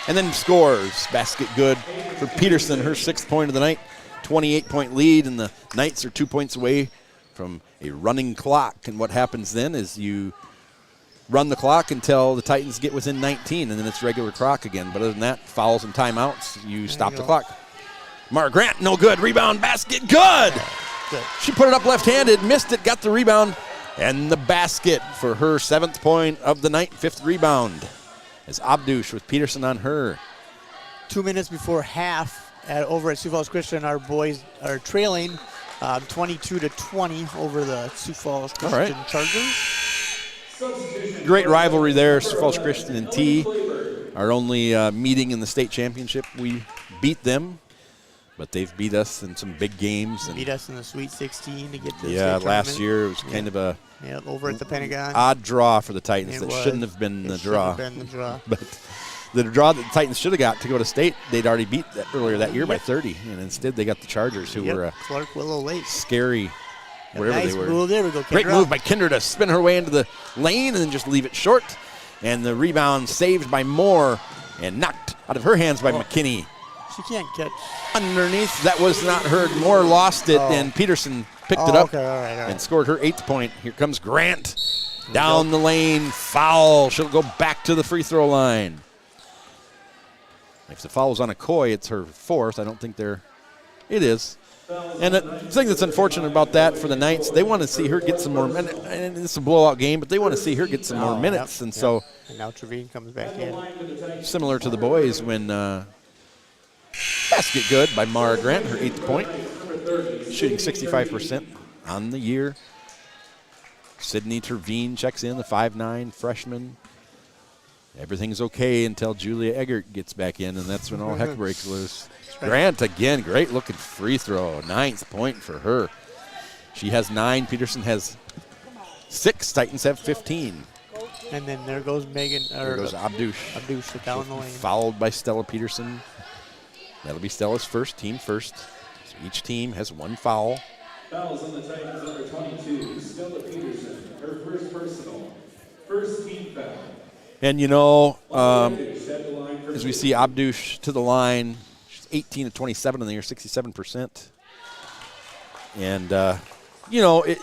and then scores. Basket good for Peterson, her 6th point of the night. 28-point lead, and the Knights are 2 points away from a running clock. And what happens then is you run the clock until the Titans get within 19, and then it's regular clock again. But other than that, fouls and timeouts, you stop the clock. Mara Grant, no good. Rebound, basket, good. Good. She put it up left-handed, missed it, got the rebound, and the basket for her 7th point of the night, 5th rebound. As Abdush with Peterson on her. 2 minutes before half over at Sioux Falls Christian, our boys are trailing 22-20 over the Sioux Falls Christian Chargers. Great rivalry there, Sioux Falls Christian and T. Our only meeting in the state championship, we beat them. But they've beat us in some big games. And beat us in the Sweet 16 to get to the yeah, state last tournament. year it was kind of a over at the Pentagon. odd draw for the Titans. It That was. shouldn't have been the It draw. shouldn't have been the draw. But the draw that the Titans should have got to go to state, they'd already beat that earlier that year by 30. And instead they got the Chargers, who were a Clark Willow Lake. scary, wherever Nice they were. move. There we go. Great Kendra. move by Kinder to spin her way into the lane and then just leave it short. And the rebound saved by Moore and knocked out of her hands by McKinney. She can't catch. Underneath, that was not heard. Moore lost it, and Peterson picked it up Okay, all right. and scored her 8th point. Here comes Grant down the lane. Foul. She'll go back to the free throw line. If the foul was on a Coy, it's her 4th. I don't think they're. It is. And the thing that's unfortunate about that for the Knights, they want to see her get some more minutes. And it's a blowout game, but they want to see her get some more minutes. And so, and now Trevine comes back in. similar to the boys when basket good by Mara Grant, her 8th point. Shooting 65% on the year. Sydney Trevine checks in, the 5'9" freshman. Everything's okay until Julia Eggert gets back in, and that's when all heck breaks loose. Grant again, great looking free throw. 9th point for her. She has 9. Peterson has 6. Titans have 15. And then there goes Megan. There goes Abdush. Abdush down the lane. Fouled by Stella Peterson. That'll be Stella's first, team first. So each team has 1 foul. Fouls on the Titans number 22, Stella Peterson, her first personal, first team foul. And you know, as we see Abdush to the line, she's 18 of 27 in the year, 67%. And you know, it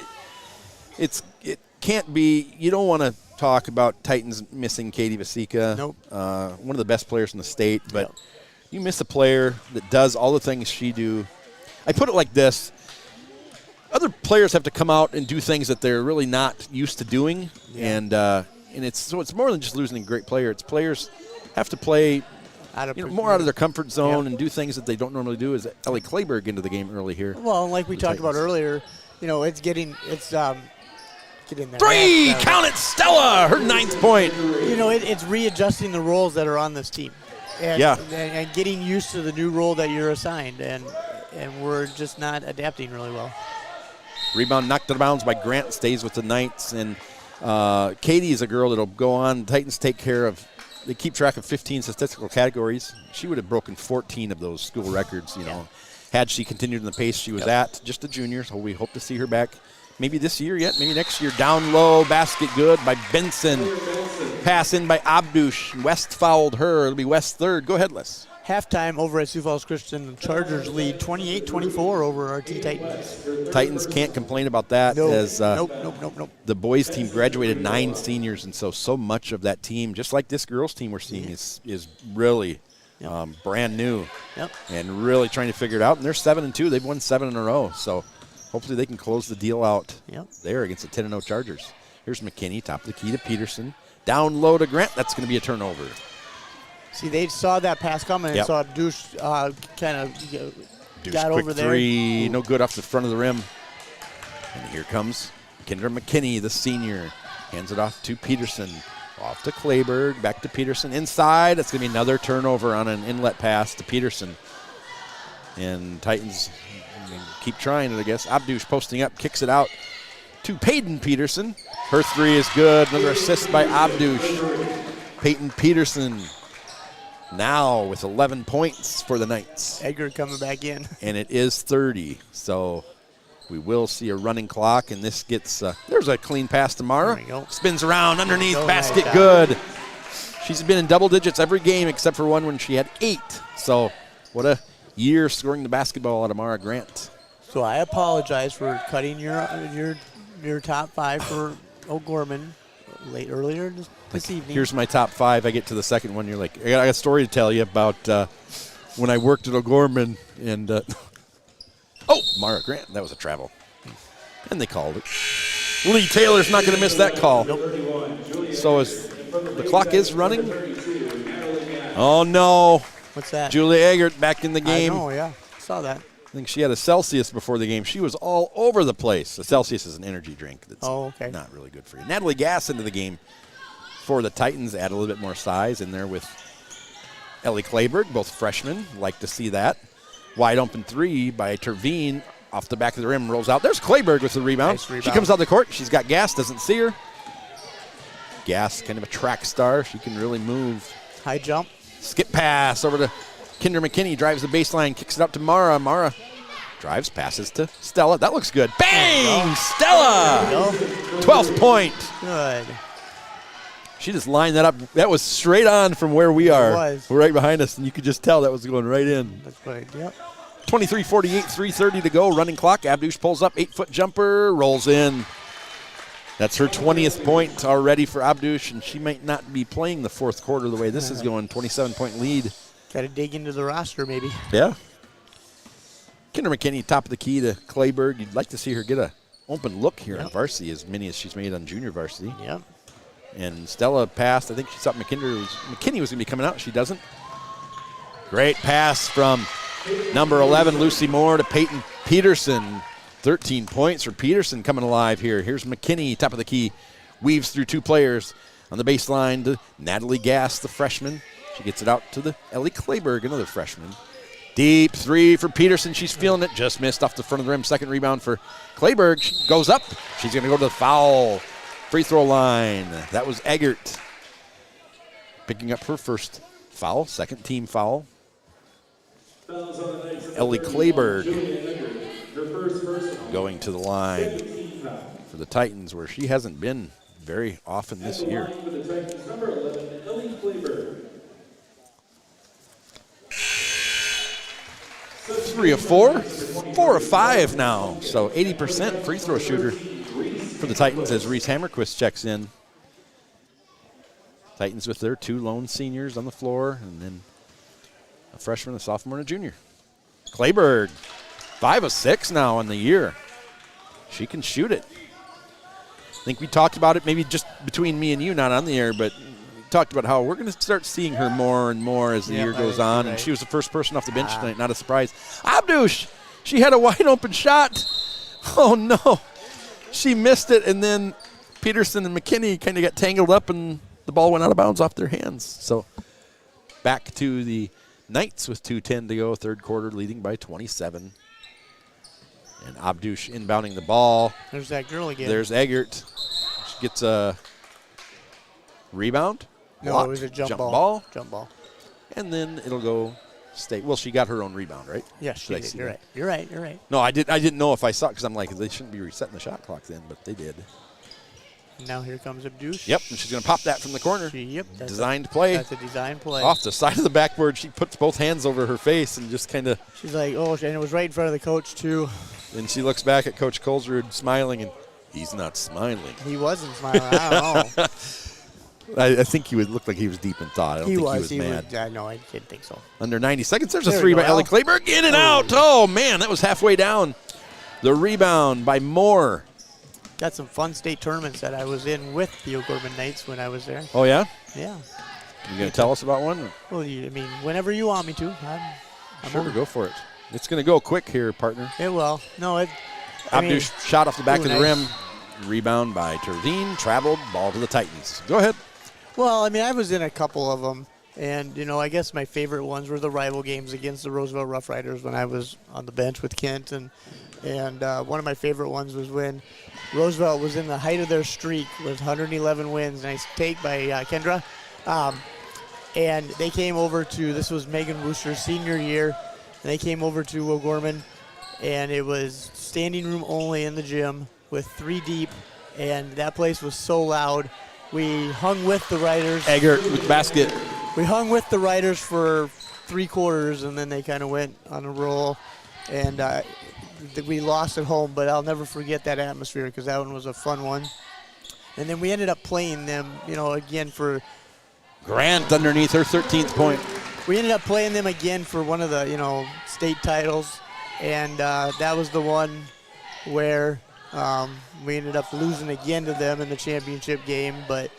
can't be. You don't want to talk about Titans missing Katie Vasika. Nope. One of the best players in the state, but you miss a player that does all the things she do. I put it like this. Other players have to come out and do things that they're really not used to doing, and it's more than just losing a great player. It's players have to play more out of their comfort zone and do things that they don't normally do. As Ellie Clayberg into the game early here. Well, and like we talked about earlier, you know, get in there. 3, count it, Stella, her 9th point. You know, it's readjusting the roles that are on this team, and getting used to the new role that you're assigned, and we're just not adapting really well. Rebound knocked out of bounds by Grant, stays with the Knights. And Katie is a girl that'll go on. Titans take care of, they keep track of 15 statistical categories. She would have broken 14 of those school records, you know, had she continued in the pace she was at. Just a junior, so we hope to see her back maybe this year yet, maybe next year. Down low, basket good by Benson. Pass in by Abdush. West fouled her. It'll be West's 3rd. Go ahead, Les. Halftime over at Sioux Falls Christian, the Chargers lead 28-24 over our T-Titans. Titans can't complain about that. Nope. As Nope. the boys team graduated 9 seniors, and so much of that team, just like this girls team we're seeing, is really brand new and really trying to figure it out. And they're 7-2. They've won 7 in a row. So hopefully they can close the deal out there against the 10-0 Chargers. Here's McKinney, top of the key to Peterson. Down low to Grant. That's going to be a turnover. See, they saw that pass coming and saw Abdush kind of got over there. 3, no good off the front of the rim. And here comes Kendra McKinney, the senior. Hands it off to Peterson. Off to Clayberg, back to Peterson. Inside, it's going to be another turnover on an inlet pass to Peterson. And Titans keep trying it, I guess. Abdush posting up, kicks it out to Peyton Peterson. Her 3 is good. Another assist by Abdush. Peyton Peterson now with 11 points for the Knights. Edgar coming back in. And it is 30. So we will see a running clock, and this gets there's a clean pass to Mara. There we go. Spins around underneath, basket nice good. She's been in double digits every game except for one when she had 8. So what a year scoring the basketball out of Mara Grant. So I apologize for cutting your top 5 for O'Gorman earlier this evening. Here's my top 5. I get to the second one. You're like, I got a story to tell you about when I worked at O'Gorman. And, Mara Grant. That was a travel. And they called it. Lee Taylor's not going to miss that call. Nope. So the clock is running. Oh, no. What's that? Julie Eggert back in the game. I know, yeah. Saw that. I think she had a Celsius before the game. She was all over the place. A Celsius is an energy drink that's not really good for you. Natalie Gass into the game for the Titans. Add a little bit more size in there with Ellie Clayberg, both freshmen. Like to see that. Wide open 3 by Terveen. Off the back of the rim, rolls out. There's Clayberg with the rebound. Nice rebound. She comes out the court. She's got Gass, doesn't see her. Gass, kind of a track star. She can really move. High jump. Skip pass over to Kinder McKinney. Drives the baseline, kicks it up to Mara. Mara drives, passes to Stella. That looks good. Bang! Stella! 12th point. Good. She just lined that up. That was straight on from where we are. It was. We're right behind us, and you could just tell that was going right in. That's good. Yep. 23:48, 3:30 to go. Running clock. Abdush pulls up. 8-foot jumper. Rolls in. That's her 20th point already for Abdush, and she might not be playing the fourth quarter the way this is going. 27-point lead. Got to dig into the roster, maybe. Yeah. Kinder McKinney, top of the key to Clayberg. You'd like to see her get a open look here on varsity, as many as she's made on junior varsity. Yep. And Stella passed. I think she thought McKinney was going to be coming out. She doesn't. Great pass from number 11, Lucy Moore, to Peyton Peterson. 13 points for Peterson coming alive here. Here's McKinney, top of the key. Weaves through 2 players on the baseline to Natalie Gass, the freshman. She gets it out to the Ellie Clayberg, another freshman. Deep 3 for Peterson. She's feeling it. Just missed off the front of the rim. Second rebound for Clayberg. She goes up. She's going to go to the foul free throw line. That was Eggert picking up her first foul, second team foul. Ellie Clayberg going to the line for the Titans, where she hasn't been very often this year. Three of 4, 4 of 5 now. So 80% free throw shooter for the Titans as Reese Hammerquist checks in. Titans with their 2 lone seniors on the floor, and then a freshman, a sophomore, and a junior. Clayberg, 5 of 6 now on the year. She can shoot it. I think we talked about it maybe just between me and you, not on the air, but we talked about how we're going to start seeing her more and more as the year goes on. Right. And she was the first person off the bench tonight, not a surprise. Abdush, she had a wide open shot. Oh, no. She missed it, and then Peterson and McKinney kind of got tangled up, and the ball went out of bounds off their hands. So back to the Knights with 2:10 to go, third quarter, leading by 27. And Abdush inbounding the ball. There's that girl again. There's Eggert. She gets a rebound. No, blocked, it was a jump ball. Jump ball. And then it'll go state. Well, she got her own rebound, right? Yes, she did. You're right. You're right. You're right. No, I didn't know if I saw it, because I'm like, they shouldn't be resetting the shot clock then, but they did. Now here comes Abdush. Yep, and she's going to pop that from the corner. Designed play. That's a design play. Off the side of the backboard, she puts both hands over her face and just kind of. She's like, oh, and it was right in front of the coach, too. And she looks back at Coach Colesrud smiling, and he's not smiling. He wasn't smiling. I don't know. I think he would look like he was deep in thought. I don't think he was mad. No, I didn't think so. Under 90 seconds, there's a 3 by Ellie Clayberg. In and out. Oh, man, that was halfway down. The rebound by Moore. Got some fun state tournaments that I was in with the O'Gorman Knights when I was there. Oh, yeah? Yeah. You going to tell us about one? Well, whenever you want me to. I'm sure, go for it. It's going to go quick here, partner. It will. No, Abdush shot off the back of the rim. Rebound by Terveen. Traveled. Ball to the Titans. Go ahead. Well, I was in a couple of them. And, I guess my favorite ones were the rival games against the Roosevelt Rough Riders when I was on the bench with Kent. And one of my favorite ones was when Roosevelt was in the height of their streak with 111 wins. Nice take by Kendra. And they came over this was Megan Wooster's senior year. And they came over to O'Gorman, and it was standing room only in the gym with 3 deep. And that place was so loud. We hung with the Riders. Eggert with the basket. We hung with the Riders for 3 quarters, and then they kind of went on a roll. And we lost at home, but I'll never forget that atmosphere because that one was a fun one. And then we ended up playing them, again for Grant underneath her 13th point. We ended up playing them again for one of the, state titles. And that was the one where we ended up losing again to them in the championship game. But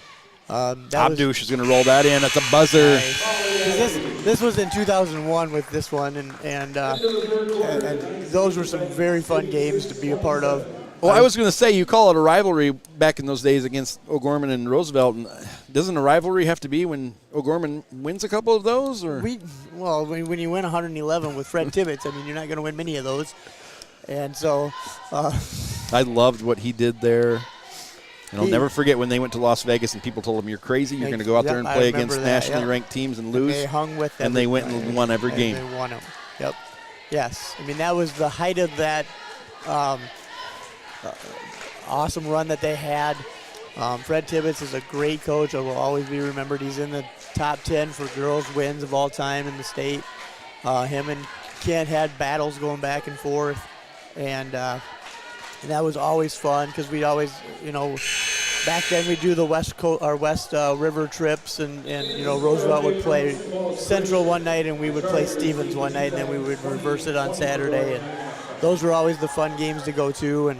Abdush is going to roll that in at the buzzer. Nice. This was in 2001 with this one, and those were some very fun games to be a part of. Well, I was going to say, you call it a rivalry back in those days against O'Gorman and Roosevelt. And doesn't a rivalry have to be when O'Gorman wins a couple of those? Or when you win 111 with Fred Tibbetts, you're not going to win many of those. And so I loved what he did there. And I'll never forget when they went to Las Vegas and people told him, you're crazy, you're going to go out there and play against nationally ranked teams and lose. They hung with them. And they went and won every game. They won them. Yep. Yes. That was the height of that awesome run that they had. Fred Tibbetts is a great coach. I will always be remembered. He's in the top 10 for girls wins of all time in the state. Him and Kent had battles going back and forth. And that was always fun because we'd always, back then we'd do the West River trips and Roosevelt would play Central one night and we would play Stevens one night and then we would reverse it on Saturday. And those were always the fun games to go to.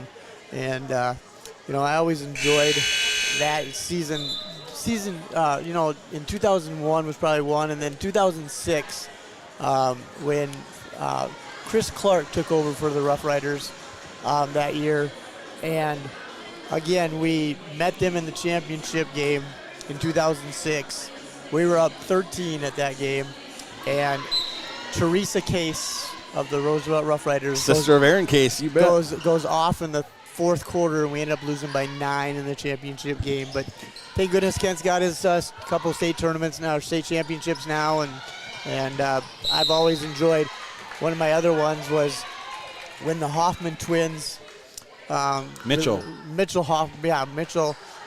And I always enjoyed that season. In 2001 was probably one, and then 2006 when Chris Clark took over for the Rough Riders that year. And again, we met them in the championship game in 2006. We were up 13 at that game, and Teresa Case of the Roosevelt Rough Riders, sister of Aaron Case, you bet, goes off in the fourth quarter, and we ended up losing by 9 in the championship game. But thank goodness Kent's got his couple state tournaments now, state championships now, and I've always enjoyed. One of my other ones was when the Hoffman twins, Mitchell,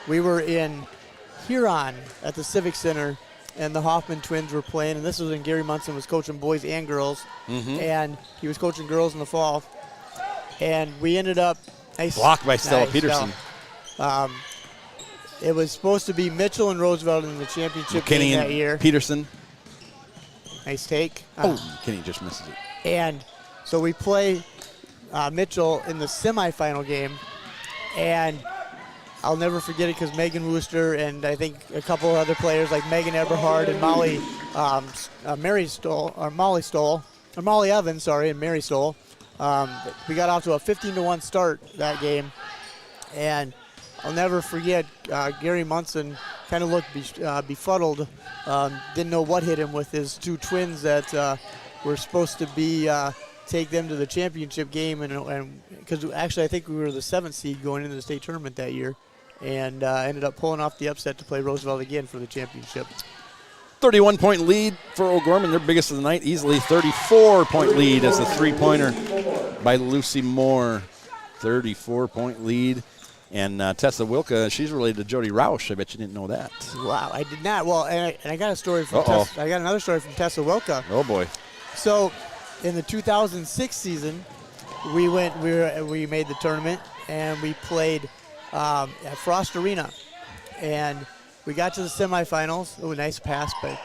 we were in Huron at the Civic Center, and the Hoffman twins were playing, and this was when Gary Munson was coaching boys and girls, and he was coaching girls in the fall, and we ended up blocked by Stella Peterson. It was supposed to be Mitchell and Roosevelt in the championship game that year. Peterson. Nice take. Kenny just misses it. And so we play Mitchell in the semifinal game, and I'll never forget it because Megan Wooster and I think a couple of other players like Megan Eberhard and Molly Evans, and Mary Stoll. We got off to a 15-1 start that game, and I'll never forget Gary Munson kind of looked befuddled, didn't know what hit him with his two twins that were supposed to be take them to the championship game, and because actually I think we were the 7th seed going into the state tournament that year, and ended up pulling off the upset to play Roosevelt again for the championship. 31-point lead for O'Gorman, their biggest of the night, easily 34-point lead as the three-pointer by Lucy Moore. 34-point lead. And Tessa Wilka, she's related to Jody Roush. I bet you didn't know that. Wow, I did not. Well, and I got a story from I got another story from Tessa Wilka. Oh boy. So, in the 2006 season, we made the tournament and we played at Frost Arena, and we got to the semifinals. Oh, nice pass by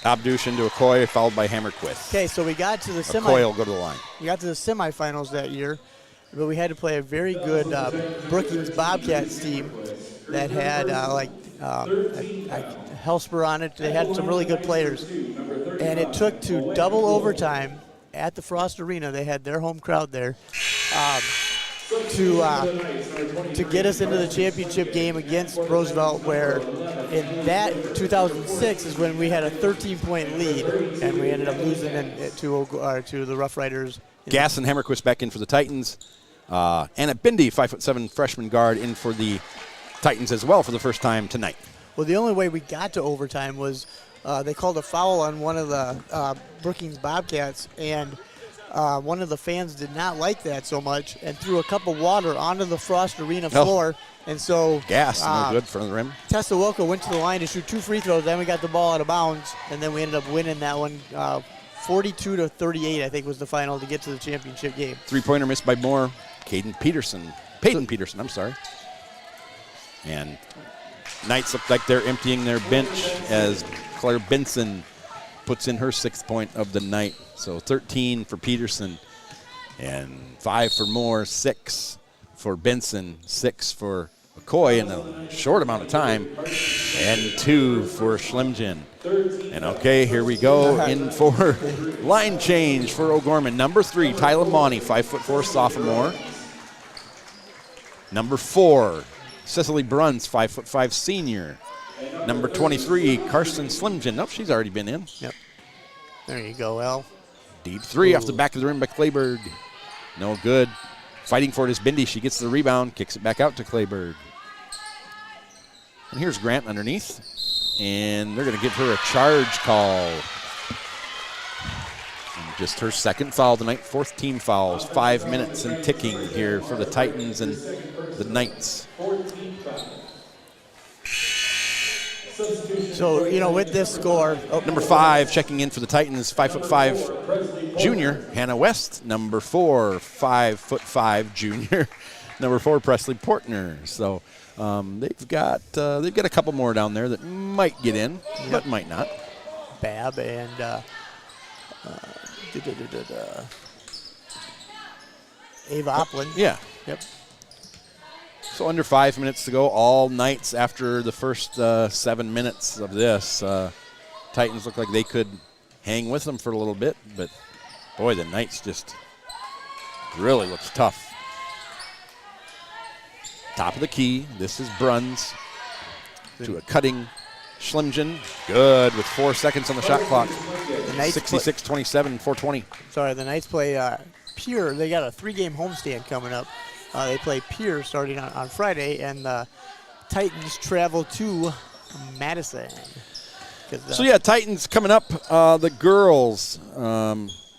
Abdush into Okoye, followed by Hammerquist. Okay, so we got to the Okoye will go to the line. We got to the semifinals that year, but we had to play a very good Brookings Bobcats team that had Helsper on it. They had some really good players, and it took to double overtime at the Frost Arena. They had their home crowd there. To get us into the championship game against Roosevelt, where in that 2006 is when we had a 13-point lead, and we ended up losing to the Rough Riders. Gass and Hammerquist back in for the Titans. Anna Bindi, 5'7" freshman guard, in for the Titans as well for the first time tonight. Well, the only way we got to overtime was they called a foul on one of the Brookings Bobcats, and one of the fans did not like that so much and threw a cup of water onto the Frost Arena floor. And so Gas, no good for the rim. Tessa Wilka went to the line to shoot 2 free throws. Then we got the ball out of bounds, and then we ended up winning that one 42-38, I think was the final to get to the championship game. 3-pointer missed by Moore. Peyton Peterson, I'm sorry. And Knights look like they're emptying their bench as Claire Benson puts in her 6th point of the night. So 13 for Peterson and 5 for Moore, 6 for Benson, 6 for McCoy in a short amount of time, and 2 for Schlemgen. And okay, here we go in for line change for O'Gorman. Number 3, Tyler Mauney, 5'4" sophomore. Number 4, Cecily Bruns, 5'5" senior. Number 23, Karsten Schlemgen. Nope, she's already been in. Yep. There you go, Al. Deep 3 off the back of the rim by Clayberg. No good. Fighting for it is Bindi. She gets the rebound, kicks it back out to Clayberg. And here's Grant underneath. And they're going to give her a charge call. And just her 2nd foul tonight, 4th team fouls. 5 minutes and ticking here for the Titans and the Knights. So, you know, with this score. Number 5 checking in for the Titans, 5'5" junior, Hannah West. Number 4, 5'5" junior, number 4, Presley Portner. So they've got a couple more down there that might get in, but might not. Bab and Ava Opland. Yeah. Yep. So under 5 minutes to go, all Knights after the first 7 minutes of this. Titans look like they could hang with them for a little bit, but boy, the Knights just really looks tough. Top of the key, this is Bruns to a cutting Schlemgen. Good with 4 seconds on the shot clock. 66-27, 4:20. Sorry, the Knights play Pierre. They got a 3-game homestand coming up. They play Pierre starting on Friday, and the Titans travel to Madison. So, yeah, Titans coming up. The girls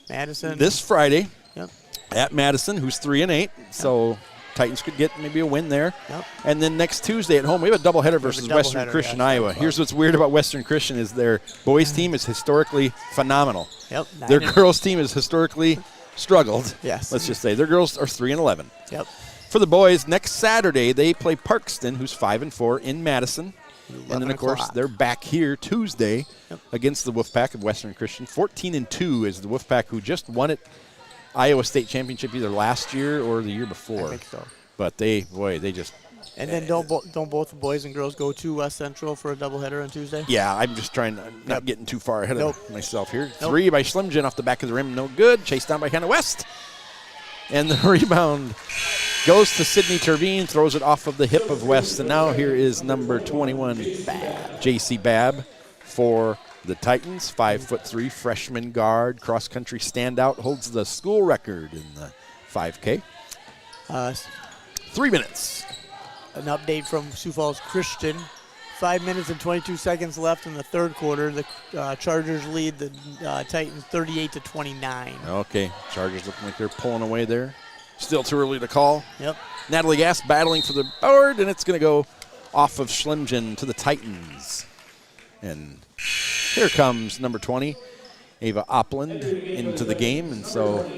Madison. this Friday Yep. at Madison, who's 3-8. So Titans could get maybe a win there. Yep. And then next Tuesday at home, we have a doubleheader versus Western Christian Iowa. Here's what's weird about Western Christian is their boys team is historically phenomenal. Yep. Their girls team is historically struggled. Yes. Let's just say their girls are 3-11. Yep. For the boys, next Saturday they play Parkston, who's 5-4 in Madison. And then, of course, they're back here Tuesday against the Wolfpack of Western Christian. 14-2 is the Wolfpack, who just won it Iowa State Championship either last year or the year before. I think so. But they just. And then don't both the boys and girls go to West Central for a doubleheader on Tuesday? Yeah, I'm just trying to not getting too far ahead of myself here. 3 by Schlemgen off the back of the rim, no good. Chased down by Hannah West. And the rebound goes to Sydney Terveen, throws it off of the hip of West. And now here is number 21, J.C. Babb for the Titans. 5'3" freshman guard, cross-country standout, holds the school record in the 5K. 3 minutes. An update from Sioux Falls Christian. 5 minutes and 22 seconds left in the third quarter. The Chargers lead the Titans 38-29. Okay, Chargers looking like they're pulling away there. Still too early to call. Yep. Natalie Gass battling for the board, and it's going to go off of Schlemgen to the Titans. And here comes number 20, Ava Opland, into the game. And so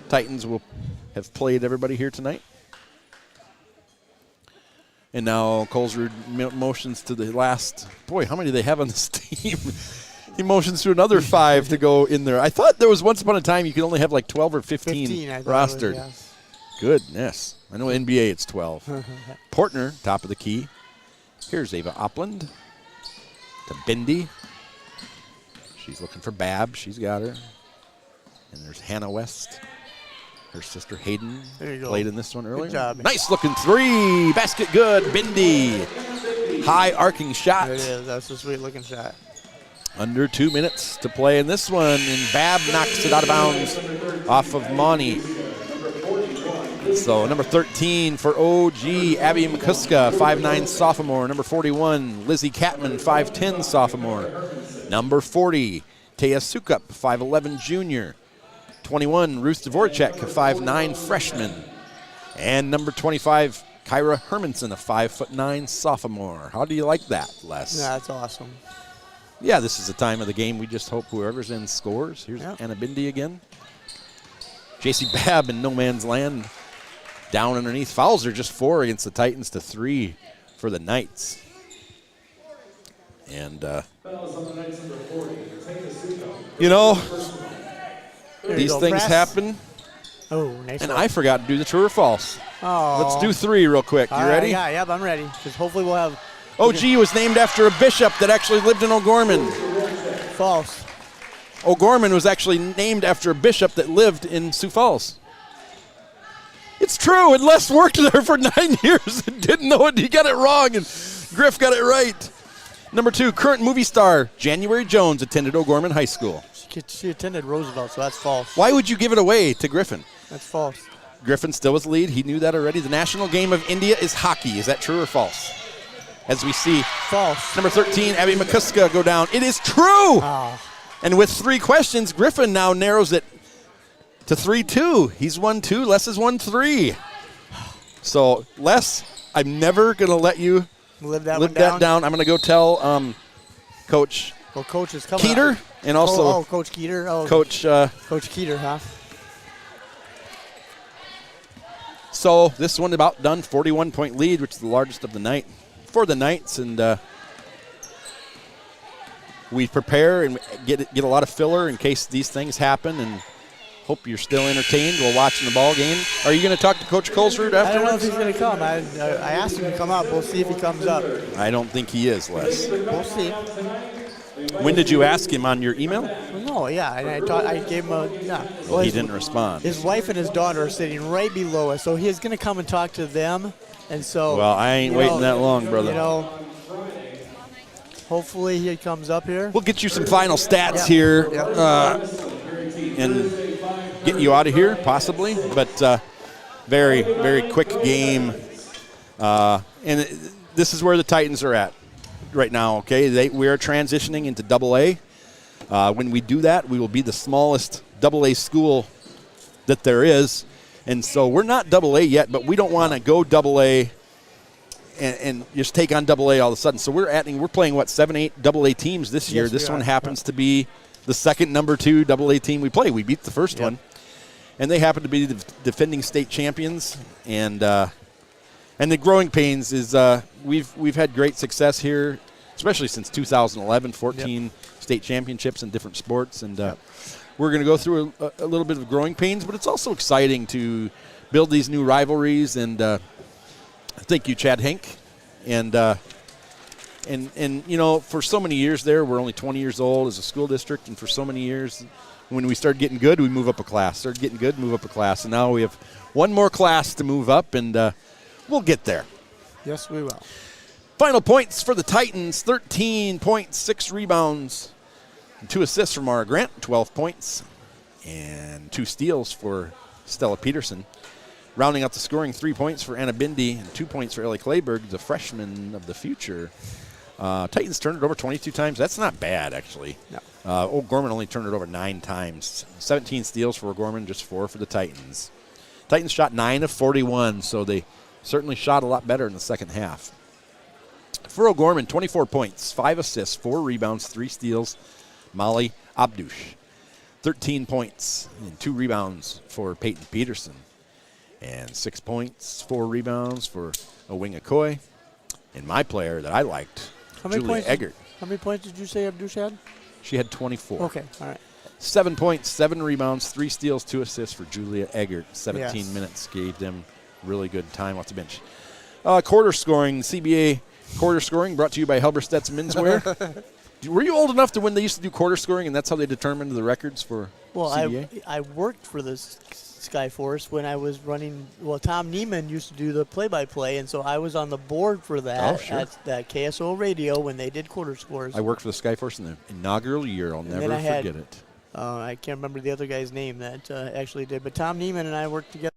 Titans will have played everybody here tonight. And now Colesrud motions to the last. Boy, how many do they have on this team? He motions to another 5 to go in there. I thought there was once upon a time you could only have like 12 or 15 rostered. Yes. Goodness. I know NBA it's 12. Portner, top of the key. Here's Ava Opland to Bindi. She's looking for Babb. She's got her. And there's Hannah West. Her sister Hayden played in this one earlier. Good job. Nice looking 3. Basket good. Bindi. High arcing shot. There it is. That's a sweet looking shot. Under 2 minutes to play in this one. And Babb knocks it out of bounds off of Mauney. So number 13 for OG, Abby McCuska, 5'9" sophomore. Number 41, Lizzie Catman, 5'10" sophomore. Number 40, Taya Sukup, 5'11" junior. 21, Ruth Dvorak, a 5'9" freshman. And number 25, Kyra Hermanson, a 5'9" sophomore. How do you like that, Les? Yeah, that's awesome. Yeah, this is the time of the game. We just hope whoever's in scores. Here's Anna Bindi again. J.C. Babb in no man's land. down underneath. Fouls are just 4 against the Titans to 3 for the Knights. And, you know, these things happen. Oh, nice. And one. I forgot to do the true or false. Oh. Let's do 3 real quick. You ready? Yeah, yep, I'm ready. Because hopefully we'll have. OG was named after a bishop that actually lived in O'Gorman. False. O'Gorman was actually named after a bishop that lived in Sioux Falls. It's true, and Les worked there for 9 years and didn't know it. He got it wrong, and Griff got it right. Number 2, current movie star January Jones attended O'Gorman High School. She attended Roosevelt, so that's false. Why would you give it away to Griffin? That's false. Griffin still was the lead. He knew that already. The national game of India is hockey. Is that true or false? As we see. False. Number 13, Abby McCuska go down. It is true! Oh. And with 3 questions, Griffin now narrows it to 3-2. He's won 2. Les has won 3. So, Les, I'm never going to let you live that down. I'm going to go tell Coach Coach is coming Keeter up. and also Coach Keeter. Oh, Coach Keeter, huh? So this one about done, 41-point lead, which is the largest of the night for the Knights, and we prepare and get a lot of filler in case these things happen, and hope you're still entertained while watching the ball game. Are you going to talk to Coach Colesrud afterwards? I don't know if he's going to come. I asked him to come up. We'll see if he comes up. I don't think he is, Les. We'll see. When did you ask him on your email? Well, no, yeah, and I gave him a, yeah. Well, he didn't respond. His wife and his daughter are sitting right below us, so he's going to come and talk to them, and so. Well, I ain't waiting that long, brother. You know, hopefully he comes up here. We'll get you some final stats here and get you out of here, possibly, but very, very quick game. And this is where the Titans are at right now, okay? We are transitioning into AA. When we do that, we will be the smallest AA school that there is. And so we're not AA yet, but we don't want to go AA and just take on AA all of a sudden. So we're playing, 7, 8 AA teams this year. Yes, this one happens to be the second number 2 AA team we play. We beat the first one. And they happen to be the defending state champions. And the growing pains is we've had great success here, especially since 2011, 14 state championships in different sports. And we're going to go through a little bit of growing pains, but it's also exciting to build these new rivalries. And thank you, Chad Henk. And you know, for so many years there, we're only 20 years old as a school district, and for so many years, when we started getting good, we move up a class. Started getting good, move up a class. And now we have one more class to move up, and we'll get there. Yes, we will. Final points for the Titans, 13 points, 6 rebounds, and 2 assists from Mara Grant, 12 points, and 2 steals for Stella Peterson. Rounding out the scoring, 3 points for Anna Bindi and 2 points for Ellie Clayberg, the freshman of the future. Titans turned it over 22 times. That's not bad, actually. No. O'Gorman only turned it over 9 times. 17 steals for O'Gorman, just 4 for the Titans. Titans shot 9 of 41, so they certainly shot a lot better in the second half. For O'Gorman, 24 points, 5 assists, 4 rebounds, 3 steals. Molly Abdush, 13 points and 2 rebounds for Peyton Peterson. And 6 points, 4 rebounds for Owinga Coy. And my player that I liked, Julia Eggert. How many points did you say Abdush had? She had 24. Okay, all right. 7 points, 7 rebounds, 3 steals, 2 assists for Julia Eggert. 17 minutes gave them really good time off the bench. Quarter scoring, CBA quarter scoring, brought to you by Helberstedt's Menswear. Were you old enough to when they used to do quarter scoring, and that's how they determined the records for CBA? I worked for the Skyforce when I was running. Well, Tom Neiman used to do the play-by-play, and so I was on the board for that at that KSO radio when they did quarter scores. I worked for the Skyforce in the inaugural year. I'll never forget it. I can't remember the other guy's name that actually did, but Tom Neiman and I worked together.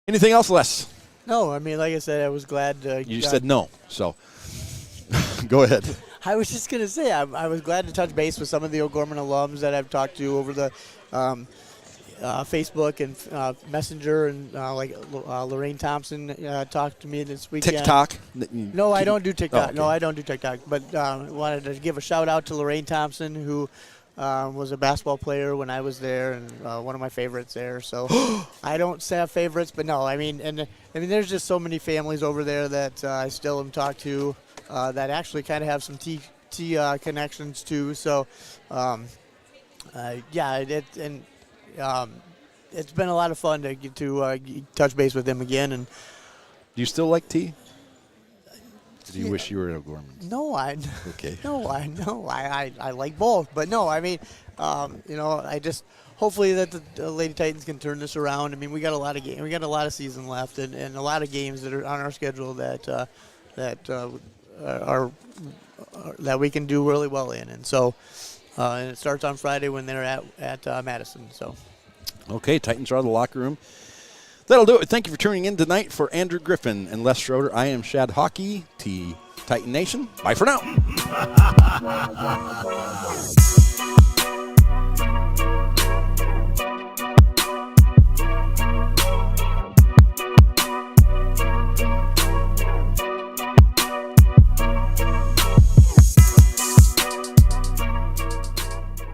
Anything else, Les? No, I mean, like I said, I was glad. You said no, so go ahead. I was just going to say, I was glad to touch base with some of the O'Gorman alums that I've talked to over the Facebook and Messenger, and Lorraine Thompson talked to me this weekend. TikTok? No, I don't do TikTok. Oh, okay. No, I don't do TikTok. But wanted to give a shout out to Lorraine Thompson, who was a basketball player when I was there, and one of my favorites there. So I don't have favorites, but no, I mean, there's just so many families over there that I still am talked to that actually kind of have some T connections too. So it's been a lot of fun to get to touch base with them again. And do you still like tea? Do you wish you were at O'Gorman? No, Okay. I like both, but no, I mean, I just hopefully that the Lady Titans can turn this around. I mean, we got a lot of games, we got a lot of season left, and a lot of games that are on our schedule that we can do really well in, and so and it starts on Friday when they're at Madison. So. Okay, Titans are out of the locker room. That'll do it. Thank you for tuning in tonight. For Andrew Griffin and Les Schroeder, I am Shad Hockey, Titan Nation. Bye for now.